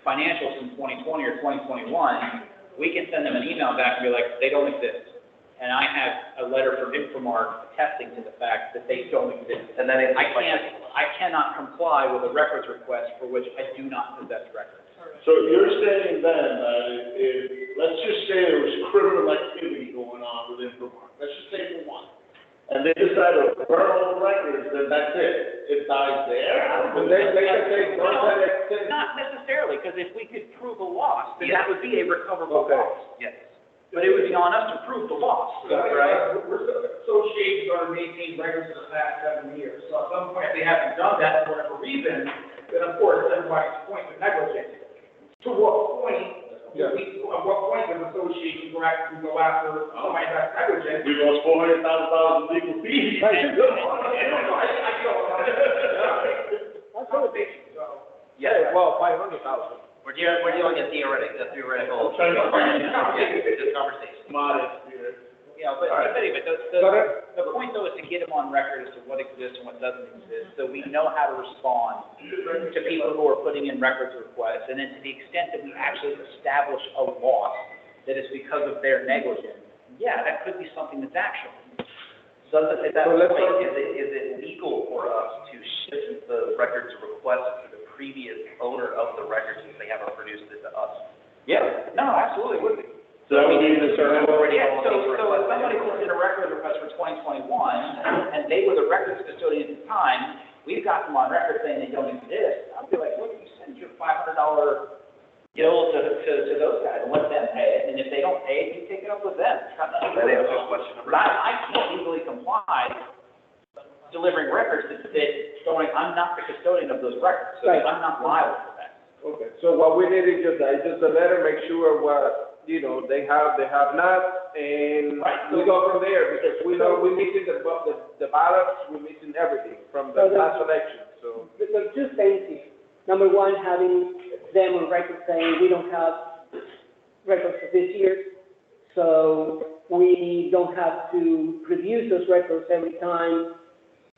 financials from 2020 or 2021, we can send them an email back and be like, they don't exist. And I have a letter from Infomart attesting to the fact that they don't exist. And then it's. I cannot comply with a records request for which I do not possess records. So you're saying then, if, let's just say there was criminal activity going on with Infomart, let's just say for one, and they decide to burn all the records, then that's it, it dies there? I don't know. And they can say, don't let it sit. Not necessarily, because if we could prove a loss, then that would be a recoverable Okay. loss. Yes. But it would be on us to prove the loss, right? Associations are maintaining records for the past 7 years, so at some point, if they haven't done that for whatever reason, then of course, everybody's point of negligence. To what point, Yeah. at what point does association go after somebody that's negligent? We lost $400,000 in legal fees. Yeah, well, 500,000. We're dealing in theoretical. I'm trying to- This conversation. Modest here. Yeah, but All right. anyway, the point though is to get them on record as to what exists and what doesn't exist, so we know how to respond to people who are putting in records requests, and then to the extent that we actually establish a loss that is because of their negligence, yeah, that could be something that's actionable. So at that So let's point, Is it legal for us to shift the records request to the previous owner of the records if they haven't produced it to us? yeah, no, absolutely would be. So that would be the Yeah, so if somebody puts in a record request for 2021, and they were the records custodian at the time, we've got them on record saying they don't exist, I'd be like, look, you send your $500 bill to those guys and let them pay it, and if they don't pay it, you take it up with them. It's got nothing to do That with answers us. question number But two. I can't legally comply delivering records that showing I'm not the custodian of those records, so Right. I'm not liable for that. Okay, so what we need is just a letter, make sure what, you know, they have not, and Right. we go from there, because we know we're missing the ballots, we're missing everything from the So the- last election, so. There's two things here. Number one, having them on record saying we don't have records for this year, so we don't have to produce those records every time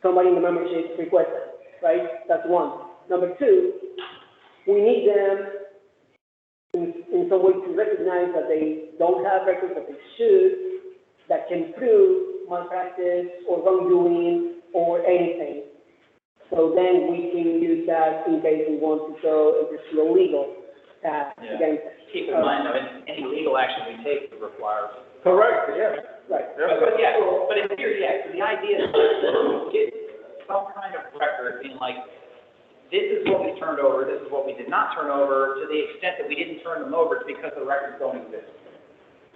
somebody in the membership requests them, right? That's one. Number two, we need them in some way to recognize that they don't have records that they should, that can prove malpractice or wrongdoing or anything. So then we can use that in case we want to go and pursue a legal task Yeah. against them. Keep in mind, though, any legal action we take requires. Correct, yeah. Right. Yeah. But yeah, but in theory, yeah, so the idea is to get some kind of record in like, this is what we turned over, this is what we did not turn over, to the extent that we didn't turn them over, it's because the records don't exist,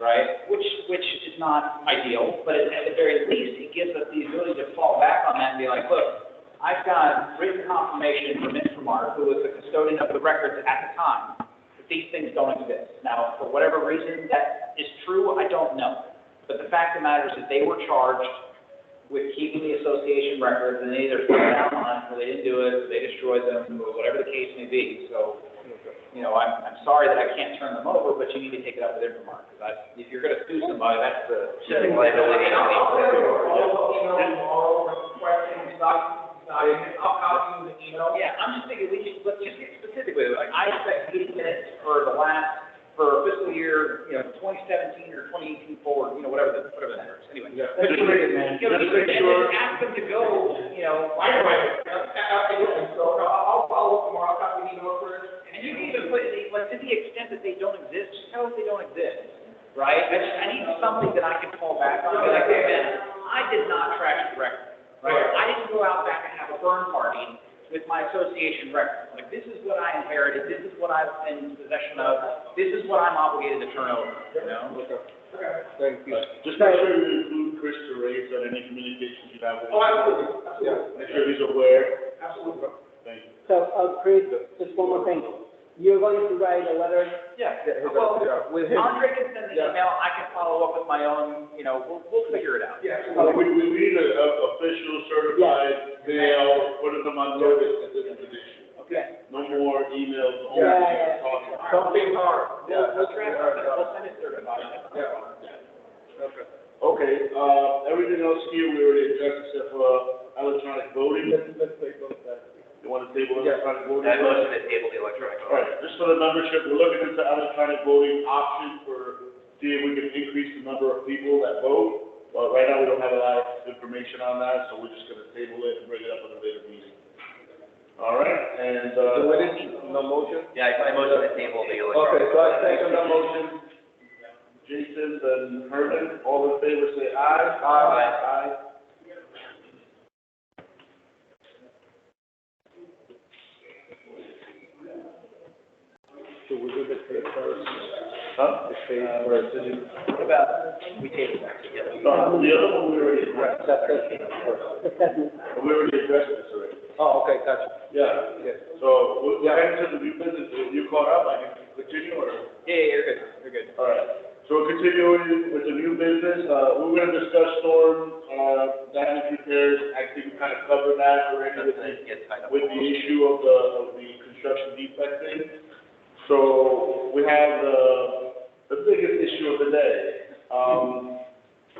right? Which is not ideal, but at the very least, it gives us the ability to fall back on that and be like, look, I've got written confirmation from Infomart, who was the custodian of the records at the time, that these things don't exist. Now, for whatever reason that is true, I don't know. But the fact of the matter is that they were charged with keeping the association records, and they either put it down on, or they didn't do it, or they destroyed them, or whatever the case may be. So, you know, I'm sorry that I can't turn them over, but you need to take it up with Infomart, because if you're gonna sue somebody, that's the civic liability. I'll copy the email. Yeah, I'm just thinking, let's just get specific with it. Like, I expect meeting minutes for fiscal year, 2017 or 2018 forward, whatever the number is, anyway. Yeah. But Just make sure. and ask them to go, Right. Absolutely. So I'll follow up tomorrow, I'll copy the email first. and you can even put, like, to the extent that they don't exist, just tell us they don't exist, right? I need something that I can fall back on, like, hey, man, I did not trash the record, right? I didn't go out back and have a burn party with my association record. Like, this is what I inherited, this is what I've been in possession of, this is what I'm obligated to turn over, Thank you. Just make sure you include Chris Terrace on any communications you have with him. Oh, absolutely, Yeah. Make sure he's aware. absolutely. Thank you. So, Chris, just one more thing. You're going to write a letter? Yeah, Yeah, well, with him. Andre can send the Yeah. email, I can follow up with my own, we'll figure it out. Yeah. We need a official certified mail, putting them on notice that this is an issue. Okay. No more emails, only Yeah. talking. Something hard. Yeah. We'll draft it, we'll send it certified. Yeah. Okay. Okay, everything else here, we already addressed except for electronic voting. Let's take on that. You want to table Yeah. electronic voting? I motion to table the electronic All right, just for the membership, we're looking into electronic voting option for, see if we can increase the number of people that vote. But right now, we don't have a lot of information on that, so we're just gonna table it and bring it up at a later meeting. All right, and, So what is, no motion? Yeah, I motion to table the electronic. Okay, so I second the motion. Jason and Herman, all in favor, say aye. Aye. Aye. So we do the tape first, Huh? the tape first. What about, we table that together? No, the other one we already addressed. Assessment. We already addressed this already. Oh, okay, gotcha. Yeah, Yes. so we're heading to the new business. You caught up, I can continue or? Yeah, you're good. All right, so we're continuing with the new business, we're gonna discuss storm, damage repairs, I think we kind of covered that already with the issue of the construction defect thing. So, we have the biggest issue of the day.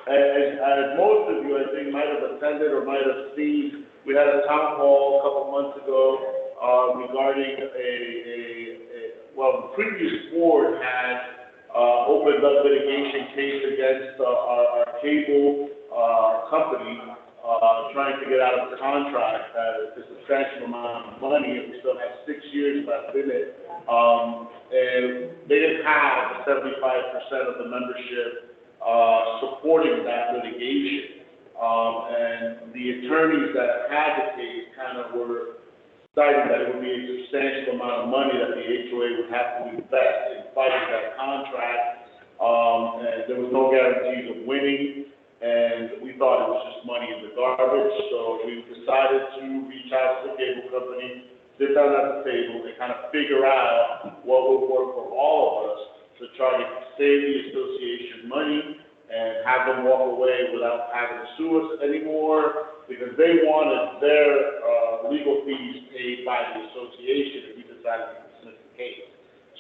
As most of you, I think, might have attended or might have seen, we had a town hall a couple months ago, regarding the previous board had opened up litigation case against our cable company, trying to get out of the contract at a substantial amount of money, and we still have 6 years left in it. And they didn't have 75% of the membership supporting that litigation. And the attorneys that had the case kind of were citing that it would be a substantial amount of money that the HOA would have to invest in fighting that contract. And there was no guarantees of winning, and we thought it was just money in the garbage. So we decided to reach out to the cable company, sit down at the table, and kind of figure out what would work for all of us to try to save the association money and have them walk away without having to sue us anymore, because they wanted their legal fees paid by the association if we decided to dismiss the case.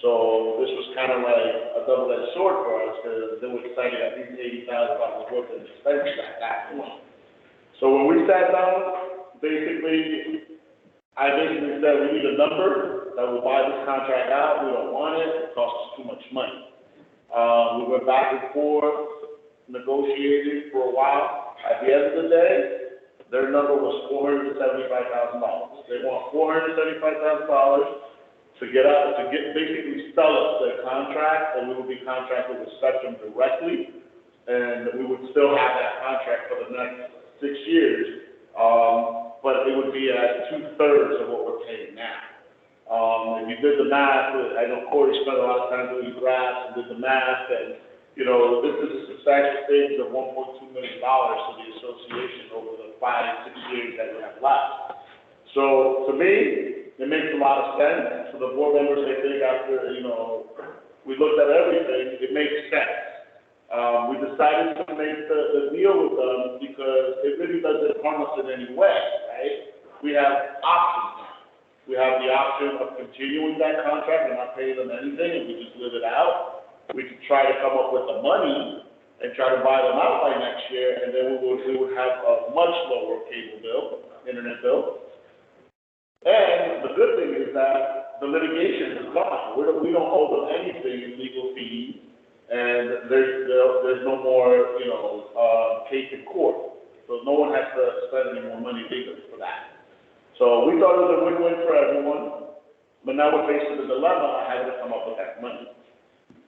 So this was kind of like a double-edged sword for us, because they were citing at least $80,000 worth of expenses at that point. So when we sat down, I basically said, we need a number that will buy this contract out, we don't want it costs us too much money. We went back and forth, negotiated for a while. At the end of the day, their number was $475,000. They want $475,000 to basically sell us their contract, and we will be contracted with Spectrum directly. and we would still have that contract for the next 6 years, but it would be at 2/3 of what we're paying now. If you did the math, I know Corey spent a lot of time doing graphs and did the math, and, you know, this is a substantial savings of $1.2 million to the association over the 5-6 years that we have left. So, to me, it makes a lot of sense. For the board members, I think after, you know, we looked at everything, it makes sense. We decided to make the deal with them because it really doesn't harm us in any way, right? We have options now. We have the option of continuing that contract and not paying them anything, and we just live it out. We could try to come up with the money and try to buy them out by next year, and then we would have a much lower cable bill, internet bill. And the good thing is that the litigation is gone. We don't owe them anything in legal fees, and there's no more, you know, case in court. So no one has to spend any more money legally for that. So we thought it was a win-win for everyone, but now we're faced with a dilemma of having to come up with that money.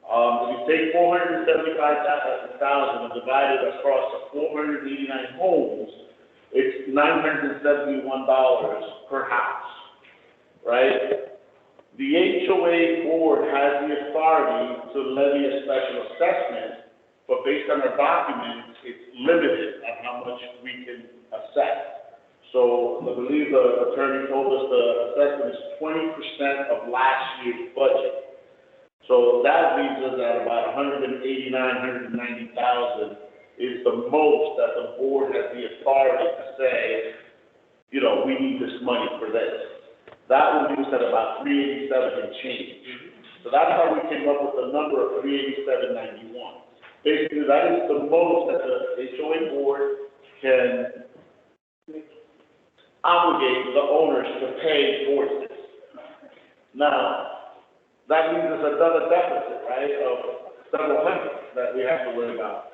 If you take $475,000 and divide it across the 489 homes, it's $971 per house, right? The HOA board has the authority to levy a special assessment, but based on our documents, it's limited on how much we can assess. So I believe the attorney told us the assessment is 20% of last year's budget. So that leaves us at about $190,000 is the most that the board has the authority to say, you know, we need this money for this. That would leave us at about $387 and change. So that's how we came up with the number of $387.91. Basically, that is the most that the HOA board can obligate the owners to pay towards this. Now, that leaves us another deficit, right, of several hundred that we have to worry about.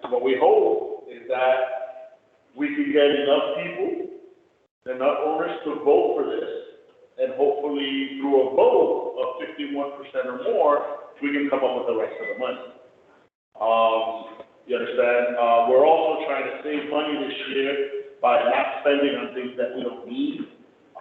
What we hope is that we can get enough people, enough owners to vote for this, and hopefully through a vote of 51% or more, we can come up with the rest of the money. You understand? We're also trying to save money this year by not spending on things that we don't need,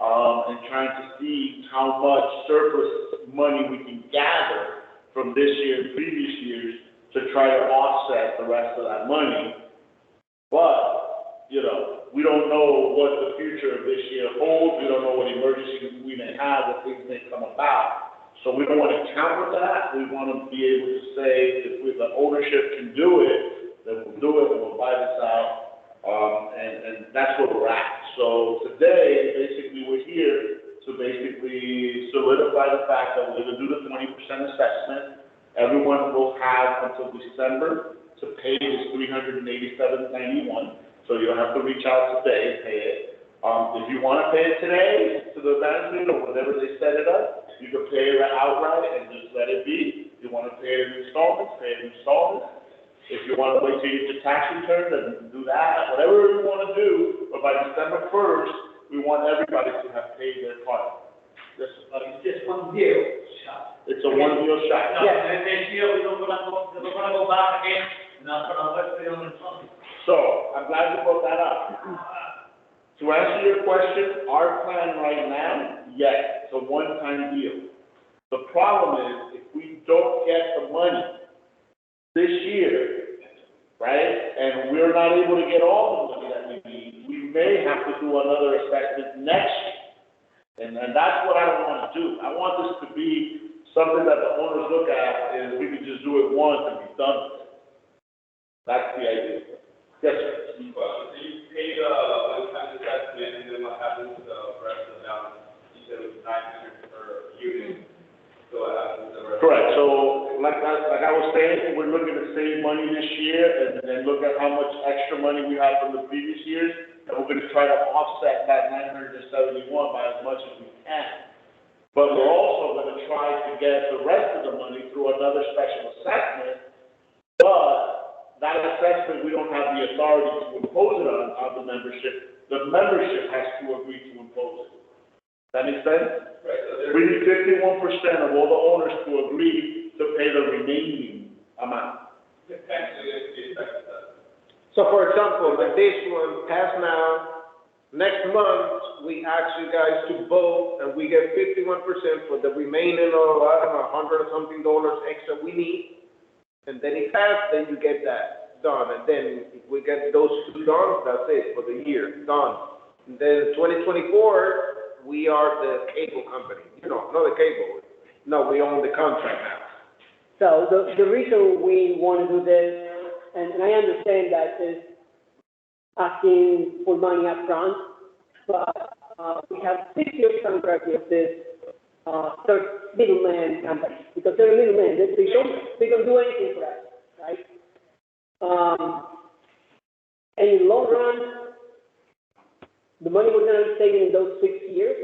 and trying to see how much surplus money we can gather from this year and previous years to try to offset the rest of that money. But, you know, we don't know what the future of this year holds. We don't know what emergencies we may have, what things may come about. So we don't want to counter that. We want to be able to say, if the ownership can do it, then we'll do it, and we'll buy this out. And that's where we're at. So today, basically, we're here to basically solidify the fact that we're going to do the 20% assessment. Everyone will have until December to pay this $387.91. So you don't have to reach out today and pay it. If you want to pay it today to the management or whatever they set it up, you can pay it outright and just let it be. If you want to pay it in installments, pay it in installments. If you want to wait till you get your tax return, then do that. Whatever you want to do, but by December 1st, we want everybody to have paid their part. It's just one deal shot. It's a one-deal shot. No, this year, we're gonna go back again, not gonna let the other something. So, I'm glad you brought that up. To answer your question, our plan right now, yes, it's a one-time deal. The problem is, if we don't get the money this year, right, and we're not able to get all the money that we need, we may have to do another assessment next year. And that's what I don't want to do. I want this to be something that the owners look at, and we can just do it once and be done with it. That's the idea. Yes, sir. So you paid one-time assessment, and then what happens to the rest of the balance? You said it was $900 per unit, so what happens to the rest? Correct. So, like I was saying, we're looking to save money this year and look at how much extra money we have from the previous years, and we're going to try to offset that $971 by as much as we can. But we're also going to try to get the rest of the money through another special assessment, but that assessment, we don't have the authority to impose it on the membership. The membership has to agree to impose it. That make sense? Right, so We need 51% of all the owners to agree to pay the remaining amount. potentially be affected that. So for example, like this one, pass now, next month, we ask you guys to vote, and we get 51% for the remaining of, I don't know, $100 or something extra we need. And then it passed, then you get that done, and then if we get those two done, that's it for the year, done. And then 2024, we are the cable company, not the cable, no, we own the contract now. So the reason we want to do this, and I understand that is asking for money up front, but we have 6 years contract with this third middleman company, because they're middlemen, they don't do anything for us, right? And in the long run, the money we're gonna be saving in those 6 years,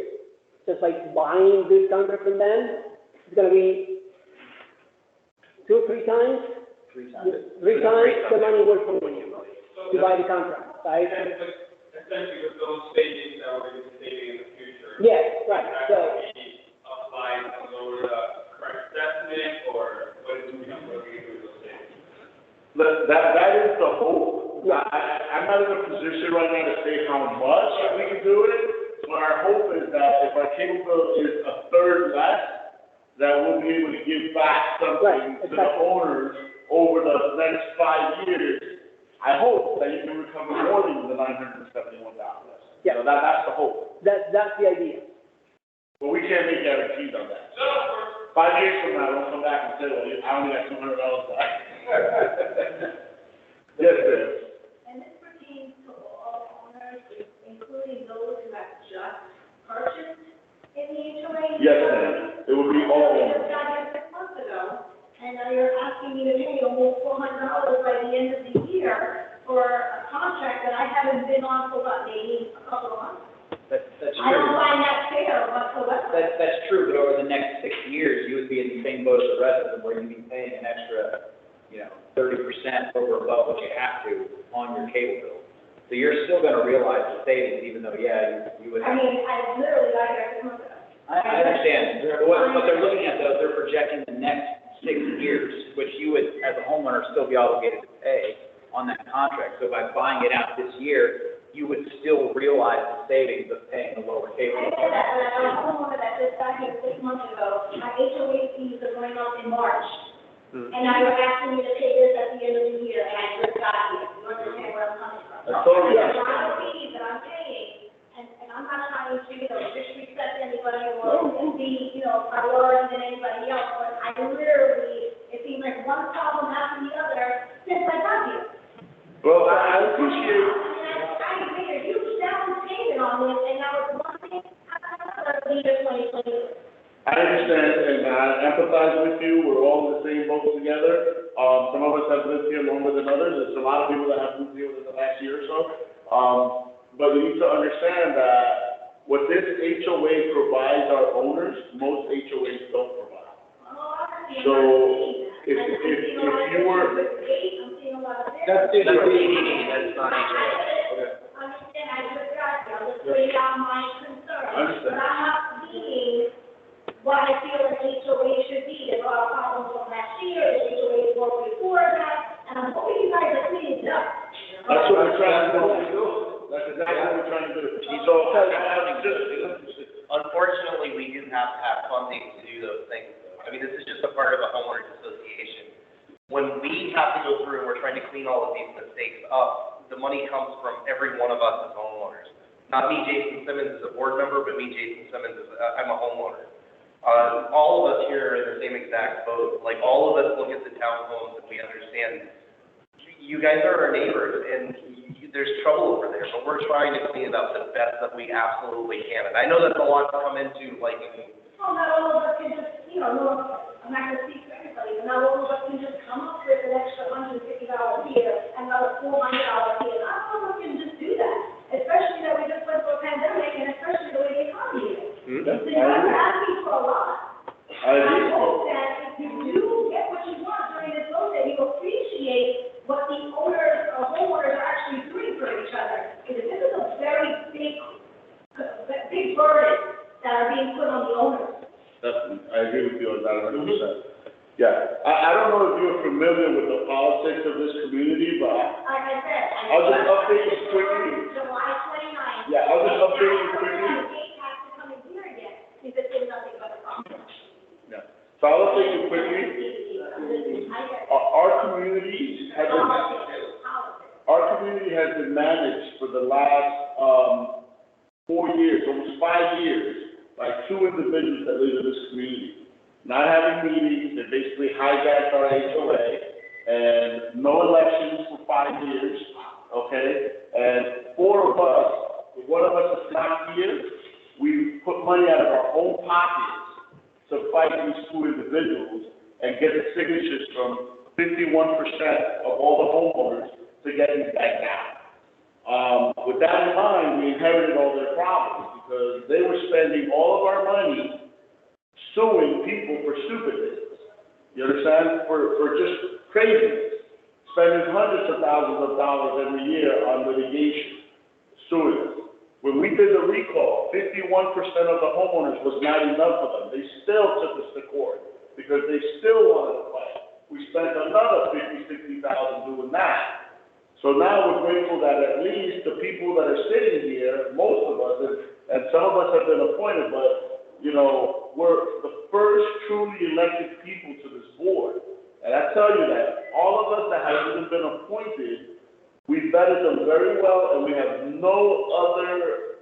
just like buying this contract from them, it's gonna be 2 or 3 times, 3 times the money we're paying to buy the contract, right? Essentially, with those savings that we're going to be saving in the future. Yes, right, so. That can be applied to lower the correct estimate, or what is, what are we going to do with those savings? That is the hope. Yeah. I'm not in a position right now to say how much we can do it, but our hope is that if our cable bill is a third less, that we'll be able to give back something to the owners over the next 5 years. I hope that you can recover more than the $971. Yeah. So that's the hope. That's the idea. But we can't make guarantees on that. 5 years from now, we'll come back and say, well, I only got $200 back. Yes, sir. And this pertains to all owners, including those who have just purchased in the HOA? Yes, ma'am. It will be all I owners. just got here 6 months ago, and now you're asking me to pay almost $400 by the end of the year for a contract that I haven't been on for what, maybe a couple of months? That's I don't true. find that fair whatsoever. That's true, but over the next 6 years, you would be in the same boat as the rest of them, where you'd be paying an extra, 30% over above what you have to on your cable bill. So you're still gonna realize the savings, even though, you would I have. mean, I literally got here 6 months ago. I understand. What they're looking at, though, they're projecting the next 6 years, which you would, as a homeowner, still be obligated to pay on that contract. So by buying it out this year, you would still realize the savings of paying the lower cable I bill. get that, but I'm a homeowner that just got here 6 months ago. My HOA fees are going up in March. And now you're asking me to pay this at the end of the year, and I just got here. You understand where I'm coming from? I totally There's a understand. lot of fees that I'm paying, and I'm not trying to, disrespect anybody or be, priority than anybody else, but I literally, it seems like one problem after the other since I got here. Well, I appreciate. I made a huge down payment on this, and now it's one thing after the year 2022. I understand, and I empathize with you, we're all in the same boat together. Some of us have lived here longer than others, there's a lot of people that have moved here within the last year or so. But you need to understand that what this HOA provides our owners, most HOAs don't provide. So, if you were. That's CDD, that's not HOA. Understand, I just got here, let's lay out my concerns. Understand. But I'm not seeing what I feel an HOA should be. There's a lot of problems from last year, the HOA was before that, and I'm hoping you guys are cleaning it up. That's what we're trying to do. That's exactly what we're trying to do. So, Unfortunately, we do have to have funding to do those things. I mean, this is just a part of a homeowners association. When we have to go through and we're trying to clean all of these mistakes up, the money comes from every one of us as homeowners. Not me, Jason Simmons, as a board member, but me, Jason Simmons, as I'm a homeowner. All of us here are in the same exact boat. Like, all of us look at the townhomes and we understand, you guys are our neighbors, and there's trouble over there, but we're trying to clean it up the best that we absolutely can. And I know that's a lot to come into, like, Well, not all of us can just, I'm not gonna speak for everybody, but not all of us can just come up with an extra $150 here, another $400 here. Not all of us can just do that, especially that we just went through a pandemic, and especially the way the economy is. So you guys are asking for a lot. I agree. I hope that if you do get what you want during this vote, that you appreciate what the owners or homeowners are actually doing for each other. Because this is a very big burden that are being put on the owners. Definitely, I agree with you on that 100%. Yeah, I don't know if you're familiar with the politics I'll just update you quickly. July 29th. Yeah, I'll just update you quickly. The gate has to come in here again, if it's been nothing but a problem. Yeah. So I'll update you quickly. Our community has been, managed for the last, 4 years, almost 5 years, by 2 individuals that live in this community. Not having meetings, they basically hijacked our HOA, and no elections for 5 years, okay? And 4 of us, 1 of us is not here, we put money out of our own pockets to fight these 2 individuals and get the signatures from 51% of all the homeowners to get these back down. With that in mind, we inherited all their problems because they were spending all of our money suing people for stupidness. You understand? For just craziness. Spending hundreds of thousands of dollars every year on litigation, suing us. When we did the recall, 51% of the homeowners was not enough for them. They still took us to court because they still wanted to fight. We spent another $50,000, $60,000 doing that. So now we're grateful that at least the people that are sitting here, most of us, and some of us have been appointed, but, you know, we're the first truly elected people to this board. And I tell you that all of us that have even been appointed, we vetted them very well, and we have no other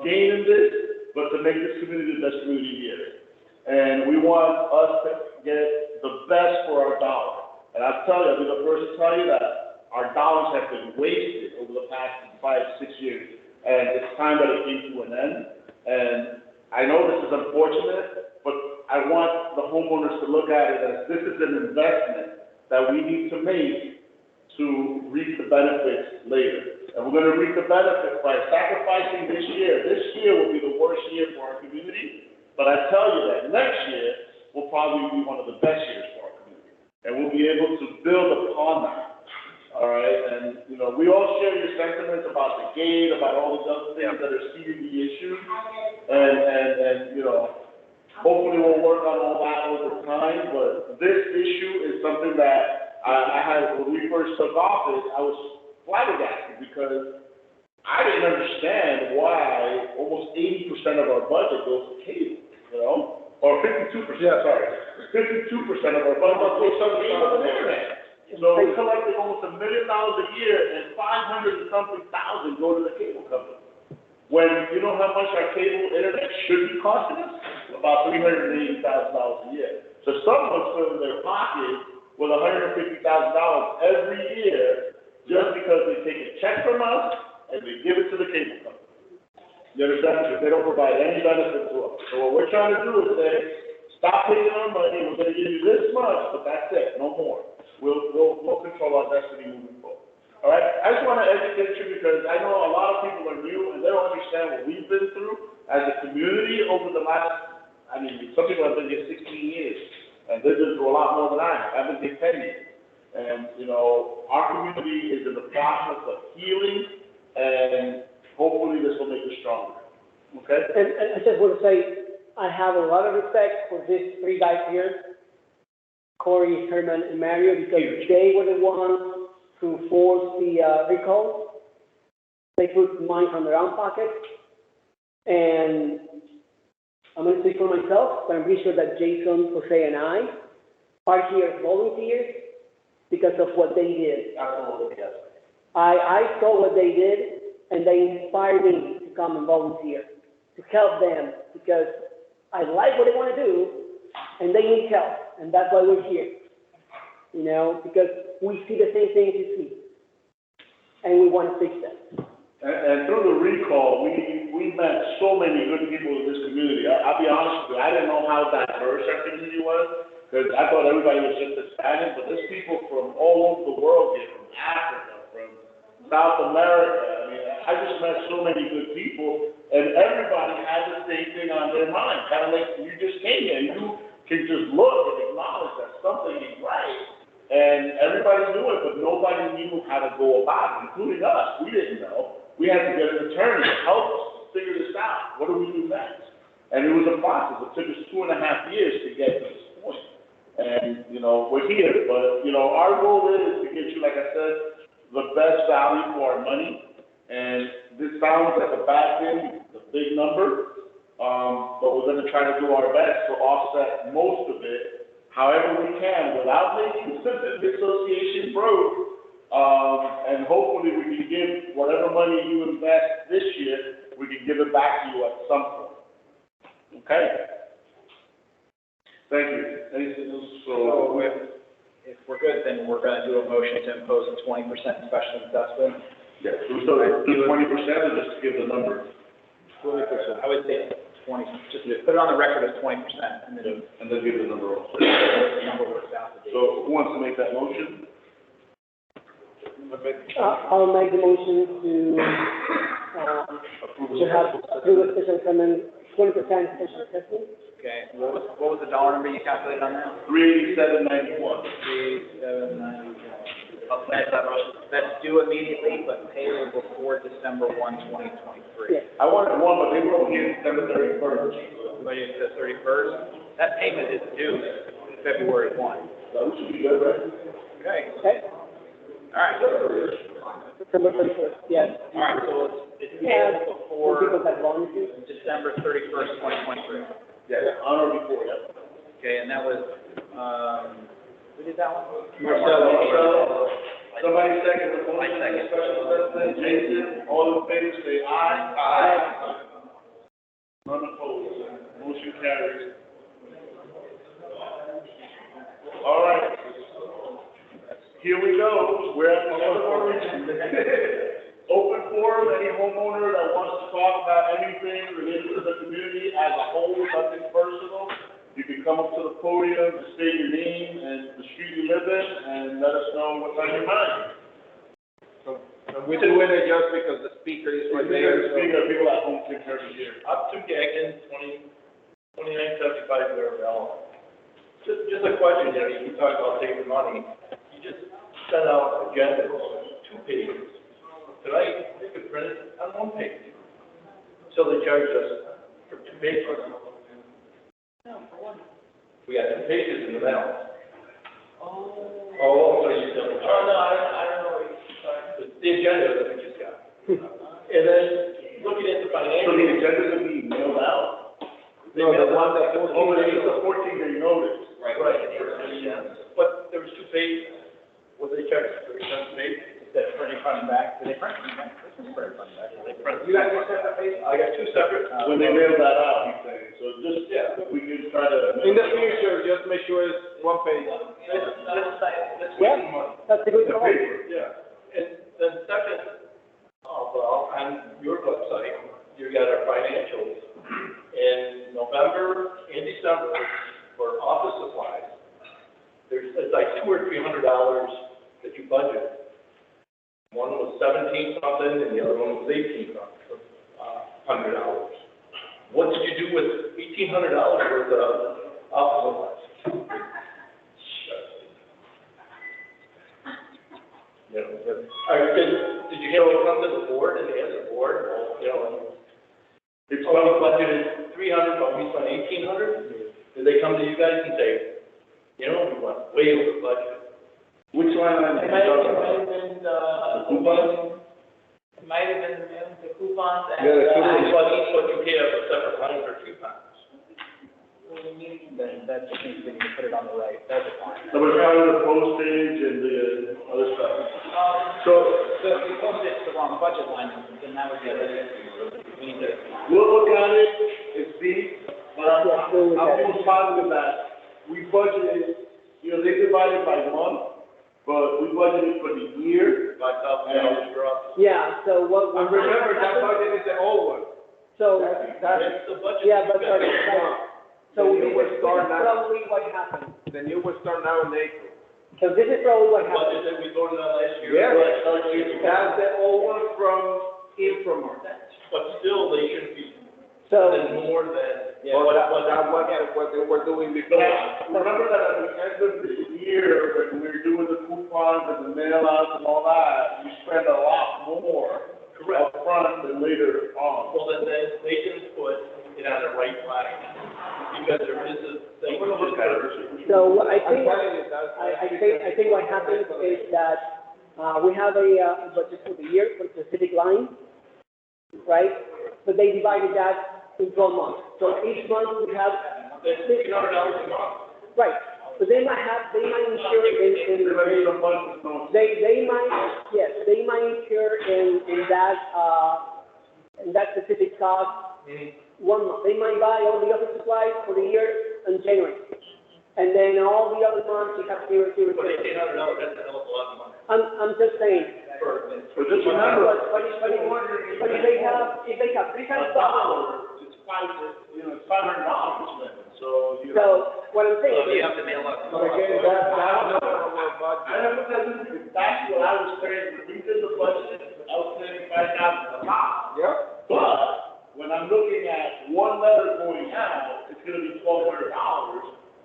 gain in this but to make this community the best community here. And we want us to get the best for our dollar. And I tell you, I'll be the first to tell you that our dollars have been wasted over the past 5, 6 years, and it's time that it came to an end. And I know this is unfortunate, but I want the homeowners to look at it as this is an investment that we need to make to reap the benefits later. And we're gonna reap the benefits by sacrificing this year. This year will be the worst year for our community, but I tell you that next year will probably be one of the best years for our community. And we'll be able to build upon that. All right, and, you know, we all share your sentiments about the gate, about all these other things that are seeding the issue. And, you know, hopefully we'll work on all that over time, but this issue is something that I had, when we first took office, I was flabbergasted because I didn't understand why almost 80% of our budget goes to cable, you know? Or 52%, sorry. 52% of our budget goes to cable and internet. So we collected almost $1 million a year, and 500 and something thousand go to the cable company. When you know how much our cable internet should be costing us? About $380,000 a year. So someone's filling their pocket with $150,000 every year just because they take a check from us and they give it to the cable company. You understand? Because they don't provide any benefit to us. So what we're trying to do is say, stop taking our money, we're gonna give you this much, but that's it, no more. We'll control our destiny moving forward. All right? I just want to educate you because I know a lot of people are new and they don't understand what we've been through as a community over the last, I mean, some people have been here 16 years and they've been through a lot more than I have. I've been here 10 years. And, you know, our community is in the process of healing and hopefully this will make us stronger. Okay? And I just want to say, I have a lot of respect for these 3 guys here, Corey, Herman, and Mario, because they were the ones who forced the recall. They put money from their own pocket. And I'm going to speak for myself, but I'm pretty sure that Jason, Jose, and I are here as volunteers because of what they did. Absolutely, yes. I saw what they did, and they inspired me to come and volunteer, to help them, because I like what they want to do, and they need help, and that's why we're here, you know, because we see the same things you see, and we want to fix them. And through the recall, we met so many good people in this community. I'll be honest with you, I didn't know how diverse our community was, because I thought everybody was just Hispanic, but there's people from all over the world here, from Africa, from South America. I mean, I just met so many good people, and everybody had the same thing on their mind, kind of like you just came here. You can just look and acknowledge that something is right. And everybody knew it, but nobody knew how to go about it, including us. We didn't know. We had to get an attorney to help us figure this out. What do we do next? And it was a process. It took us 2.5 years to get to this point. And, you know, we're here. But, you know, our goal is to get you, like I said, the best value for our money. And this sounds like a bad thing, a big number, but we're gonna try to do our best to offset most of it, however we can, without making the association broke. And hopefully we can give whatever money you invest this year, we can give it back to you at some point. Okay? Thank you. Anything else? So if we're good, then we're gonna do a motion to impose a 20% special assessment. Yeah, so do 20% or just give the number? 20%. I would say 20, just put it on the record as 20%, and then And then give the number also. the number works out to be. So who wants to make that motion? I'll make the motion to have, do a special assessment, 20% special assessment. Okay, what was the dollar number you calculated on that? 38791. 3791. That's due immediately, but payable before December 1, 2023. Yes. I wanted one, but they wrote here December 31st. But it's the 31st, that payment is due February 1. So we should be good, right? Okay, Okay, all right. December 31st, yes. All right, so it's Yeah, payable for people before that bonuses. December 31st, 2023. Yeah, on or before, yeah. Okay, and that was, who did that one? Marcelo. Somebody second the motion, special assessment, Jason, all in favor, say aye. Aye. None opposed, motion carries. All right. Here we go, we're at the open forum, any homeowner that wants to talk about anything related to the community as a whole, nothing personal, you can come up to the podium, state your name and the street you live in, and let us know what's on your mind. And we're doing it just because the speaker is right there, so. Speaker, people at home can hear me here. I'm Tim Gagnon, 2975 Mirabelle. Just a question, you talk about saving money. You just sent out agendas, 2 pages. Tonight, they could print it on 1 page. So they charged us for 2 pages. We got 2 pages in the mail. Oh, so you don't. Oh, no, I don't know what you're talking. The agenda that we just got. And then, looking at the So financial. the agendas will be mailed out? No, the one that Oh, it's a 14-day notice. Right. But there was 2 pages. What they charged, 37 pages? That's printing front and back, did they print front and back? This is printing front and back. They printed. You got 2 separate pages? I got 2 separate. When they mail that out, he's saying, so just, we can try to. In the future, just make sure it's 1 page. Let's Yeah. wait money. That's a good The point. paper, yeah. And then second, on your website, you got our financials. In November and December, for office supplies, it's like $200 or $300 that you budget. One was 17 something, and the other one was 18 something, $100. What did you do with $1,800 worth of office supplies? You know, did you have to come to the board and ask the board, you know, It's we budgeted 300, but we spent 1,800? Did they come to you guys and say, you know, we went way over budget? Which line item? It might have been, it might have been the coupons and. Yeah, the coupons. But you have a separate line for coupons. Then that just means we need to put it on the right, that's fine. So we're trying to the postage and the other stuff. So if we posted it to the wrong budget line, then that would be, we need to. We'll look at it and see, but Yeah, we'll look at it. I'm positive that we budgeted, you know, they divided by month, but we budgeted for the year. $5,000 for us. Yeah, so what. And remember, that budget is the old one. So, That's the budget. yeah, but, you guys- so The new this one is start now. probably what happened. The new one start now in April. So this is probably what Budget happened. that we voted on last year. Yes. That's the old one from Infomart. But still, they shouldn't be So, spending more than. Yeah, But that was what they were doing But before. remember that at the end of the year, when we were doing the coupons and the mail outs and all that, we spent a lot more Correct. upfront than later on. Well, then they didn't put it on the right line, because there is a thing. so what I I'm think, telling you, that's. I think what happens is that We have a budget for the year for specific line, right? But they divided that in 12 months. So each month we have. That's $1,500 a month. Right, but they might incur they might incur in that specific cost 1 month. They might buy all the other supplies for the year in January. And then all the other months you have to. But $1,800, that's a hell of a lot of money. I'm just saying. For just remember, But if they have $300. It's $500 then, so, So, what I'm saying So you is, have to mail out. But again, that's not our budget. I never said this, that's what I was saying, when we did the budget, I was saying $5,000 a lot. Yeah. But, when I'm looking at one letter going out, it's gonna be $1,200,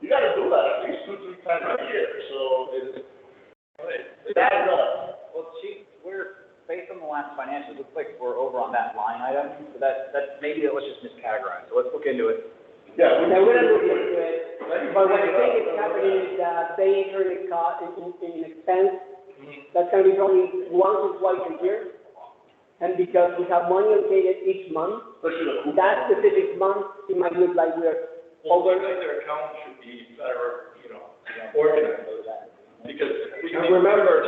you gotta do that at least 2-3 times a year, so it adds up. Well, Chief, based on the last financials, it looks like we're over on that line item, so that maybe let's just miscategorize, so let's look into it. Yeah, now we're not looking into it, but what I think is happening is that they incur a cost in expense, that's gonna be probably once or twice a year. And because we have money allocated each month, that specific month, it might look like we're Well, looks like their account should be better, organized. Because And remember,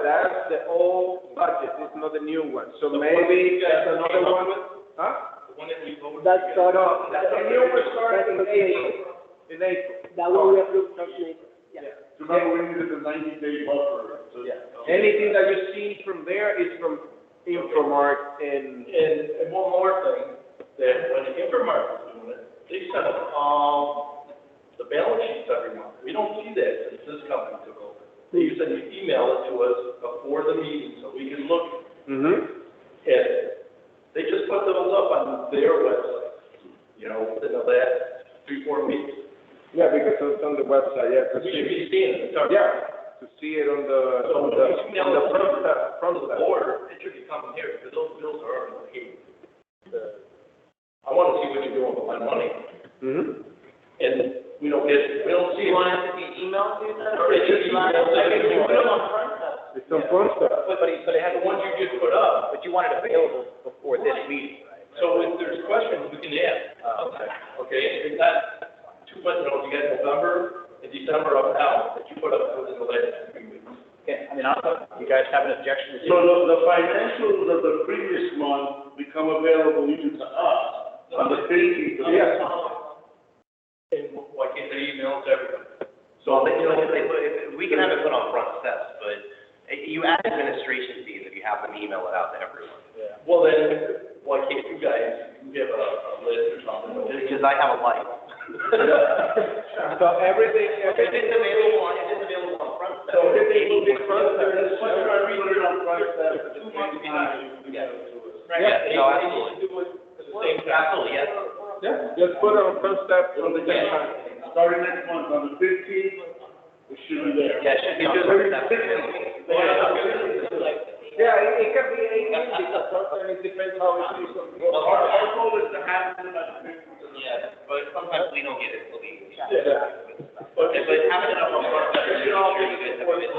that's the old budget, it's not the new one, so maybe that's another one, huh? The one that we voted. That's together. No, the new one started in April. that one we approved first in April. Yeah. Remember, we needed the 90-day buffer, so. Yeah. Anything that you see from there is from Infomart and. And one more thing, that when the Infomart was doing it, they sent the balance sheets every month. We don't see that since this company took over. They used to email it to us before the meeting so we can look. And they just put those up on their website, within the last 3-4 weeks. Yeah, because it's on the website, yeah. We should be seeing it. Yeah, to see it on the front From the side. board, it should be coming here, because those bills are already paid. I want to see what you're doing with my money. And we don't see. You want it to be emailed to you then? Or it should be emailed to you. Put them on front desk. It's on front stuff. But it has The ones you just put up. but you want it available before this meeting, right? So if there's questions, we can ask. Okay, it's not too much, you got November and December up now, that you put up within the last 3 weeks. Okay, I mean, you guys have an objection to So the financials of the previous month become available even to us on the 15th. And why can't they email it to everybody? So, if we can have it put on front steps, but you add administration fees if you have them email it out to everyone. Well, then, why can't you guys give a list or something? Because I have a life. So everything. If it's available on front steps. So everything will be front steps. Let's put it on front steps. 2 months behind. Yeah. Right, No, they need to do it at the same time. Absolutely, yes. Yeah, just put it on front steps on the same time. Starting next month, on the 15th, it should be there. Yeah, it should be on front steps. Yeah, it can be 18 because sometimes it depends how it is. Our goal is to have them at the 15th. Yeah, but sometimes we don't get it till the. But But having it up on front steps, make sure you guys have it.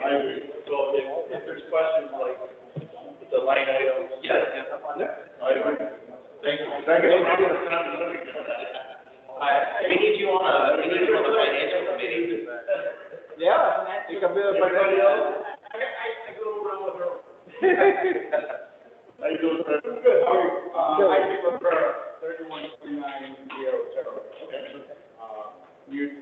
I agree. So if there's questions like the line items. Yes, I agree. Thank you. Thank you. we need you on the financial committee. Yeah, it can be a financial. I go around with her. How you doing, sir? Good, how are you? I give a prayer, 3129 Terror.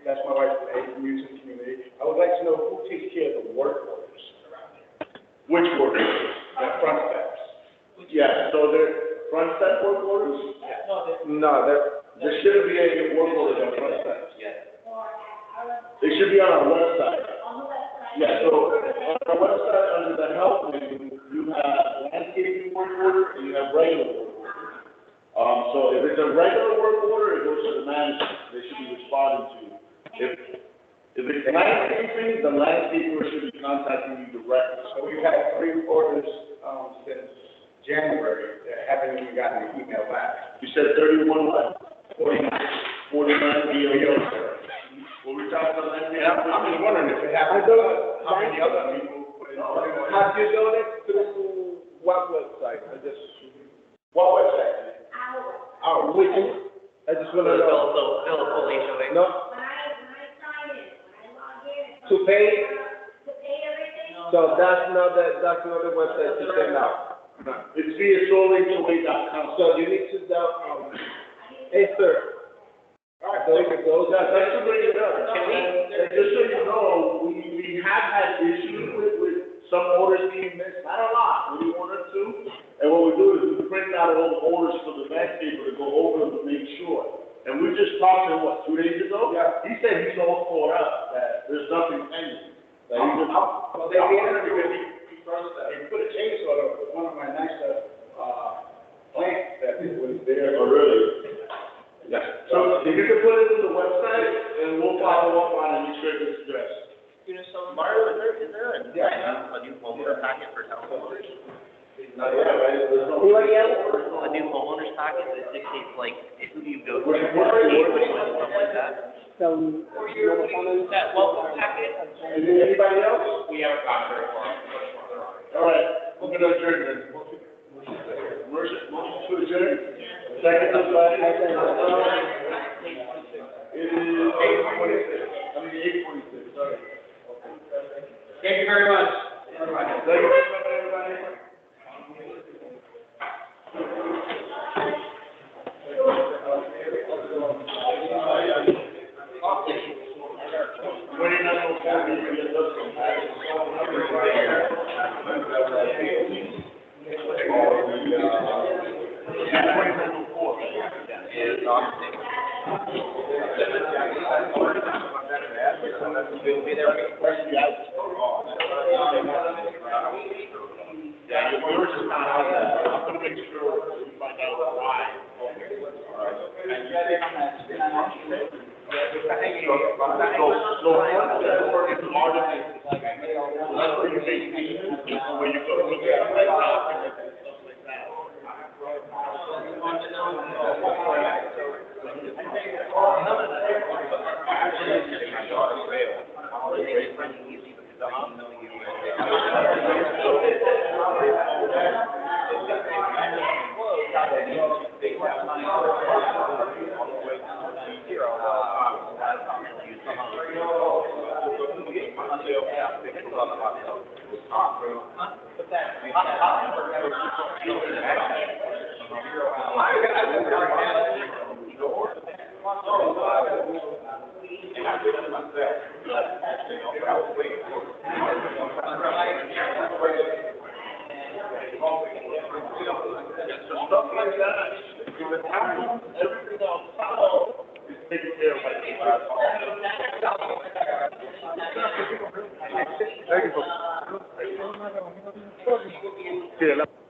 That's my wife, the music community. I would like to know who takes care of the work orders around here, Which order? the front steps. Yeah, so the front step work orders, No, there shouldn't be any work orders on front steps. Yes. They should be on our website. Yeah, so on our website, under the help menu, you have landscaping work order and you have regular work order. So if it's a regular work order, it goes to the manager, they should be responding to. If it's landscaping, the landscaper should be contacting you directly. So we've had 3 orders, since January, that haven't even gotten an email back. You said 31 what? 49. 49 VO. We'll reach out to the landlord. And I'm just wondering if it happens to us, how many other people put in? Have you done it through what website? What website? Our, which, I just wanna know. Bill HOA. No, When I sign in, when I log in. to pay, To pay everything. so that's not the website to send out. It's via solehwa.com. So you need to, hey, sir. Those are, That's to bring it up. And just so you know, we have had issues with some orders being missed, not a lot, maybe one or two. And what we do is we print out all the orders for the landscaper to go over them to make sure. And we just talked to him, 2 days ago? Yeah. He said he's all caught up, that there's nothing pending. That he just, Well, they did, he put a chainsaw on one of my nicer, plants that was there. oh, really? yeah. So if you can put it in the website, and we'll follow up on it, make sure it gets addressed. Mario, is there a new homeowner packet for town homeowners? Anybody else? A new homeowners packet that dictates like who you go to, what neighborhood, stuff like that? So, no comments? That welcome packet? Is there anybody else? We haven't gotten very far. All right, we're gonna adjourn then. Motion to adjourn? Second, everybody? It is 8:26, 8:46, sorry. Thank you very much. Thank you, everybody. Yeah, yours is not out there. I'm gonna make sure we find out why. Stuff like that, if it happens, everything else follows, is taken care of by the. Thank you.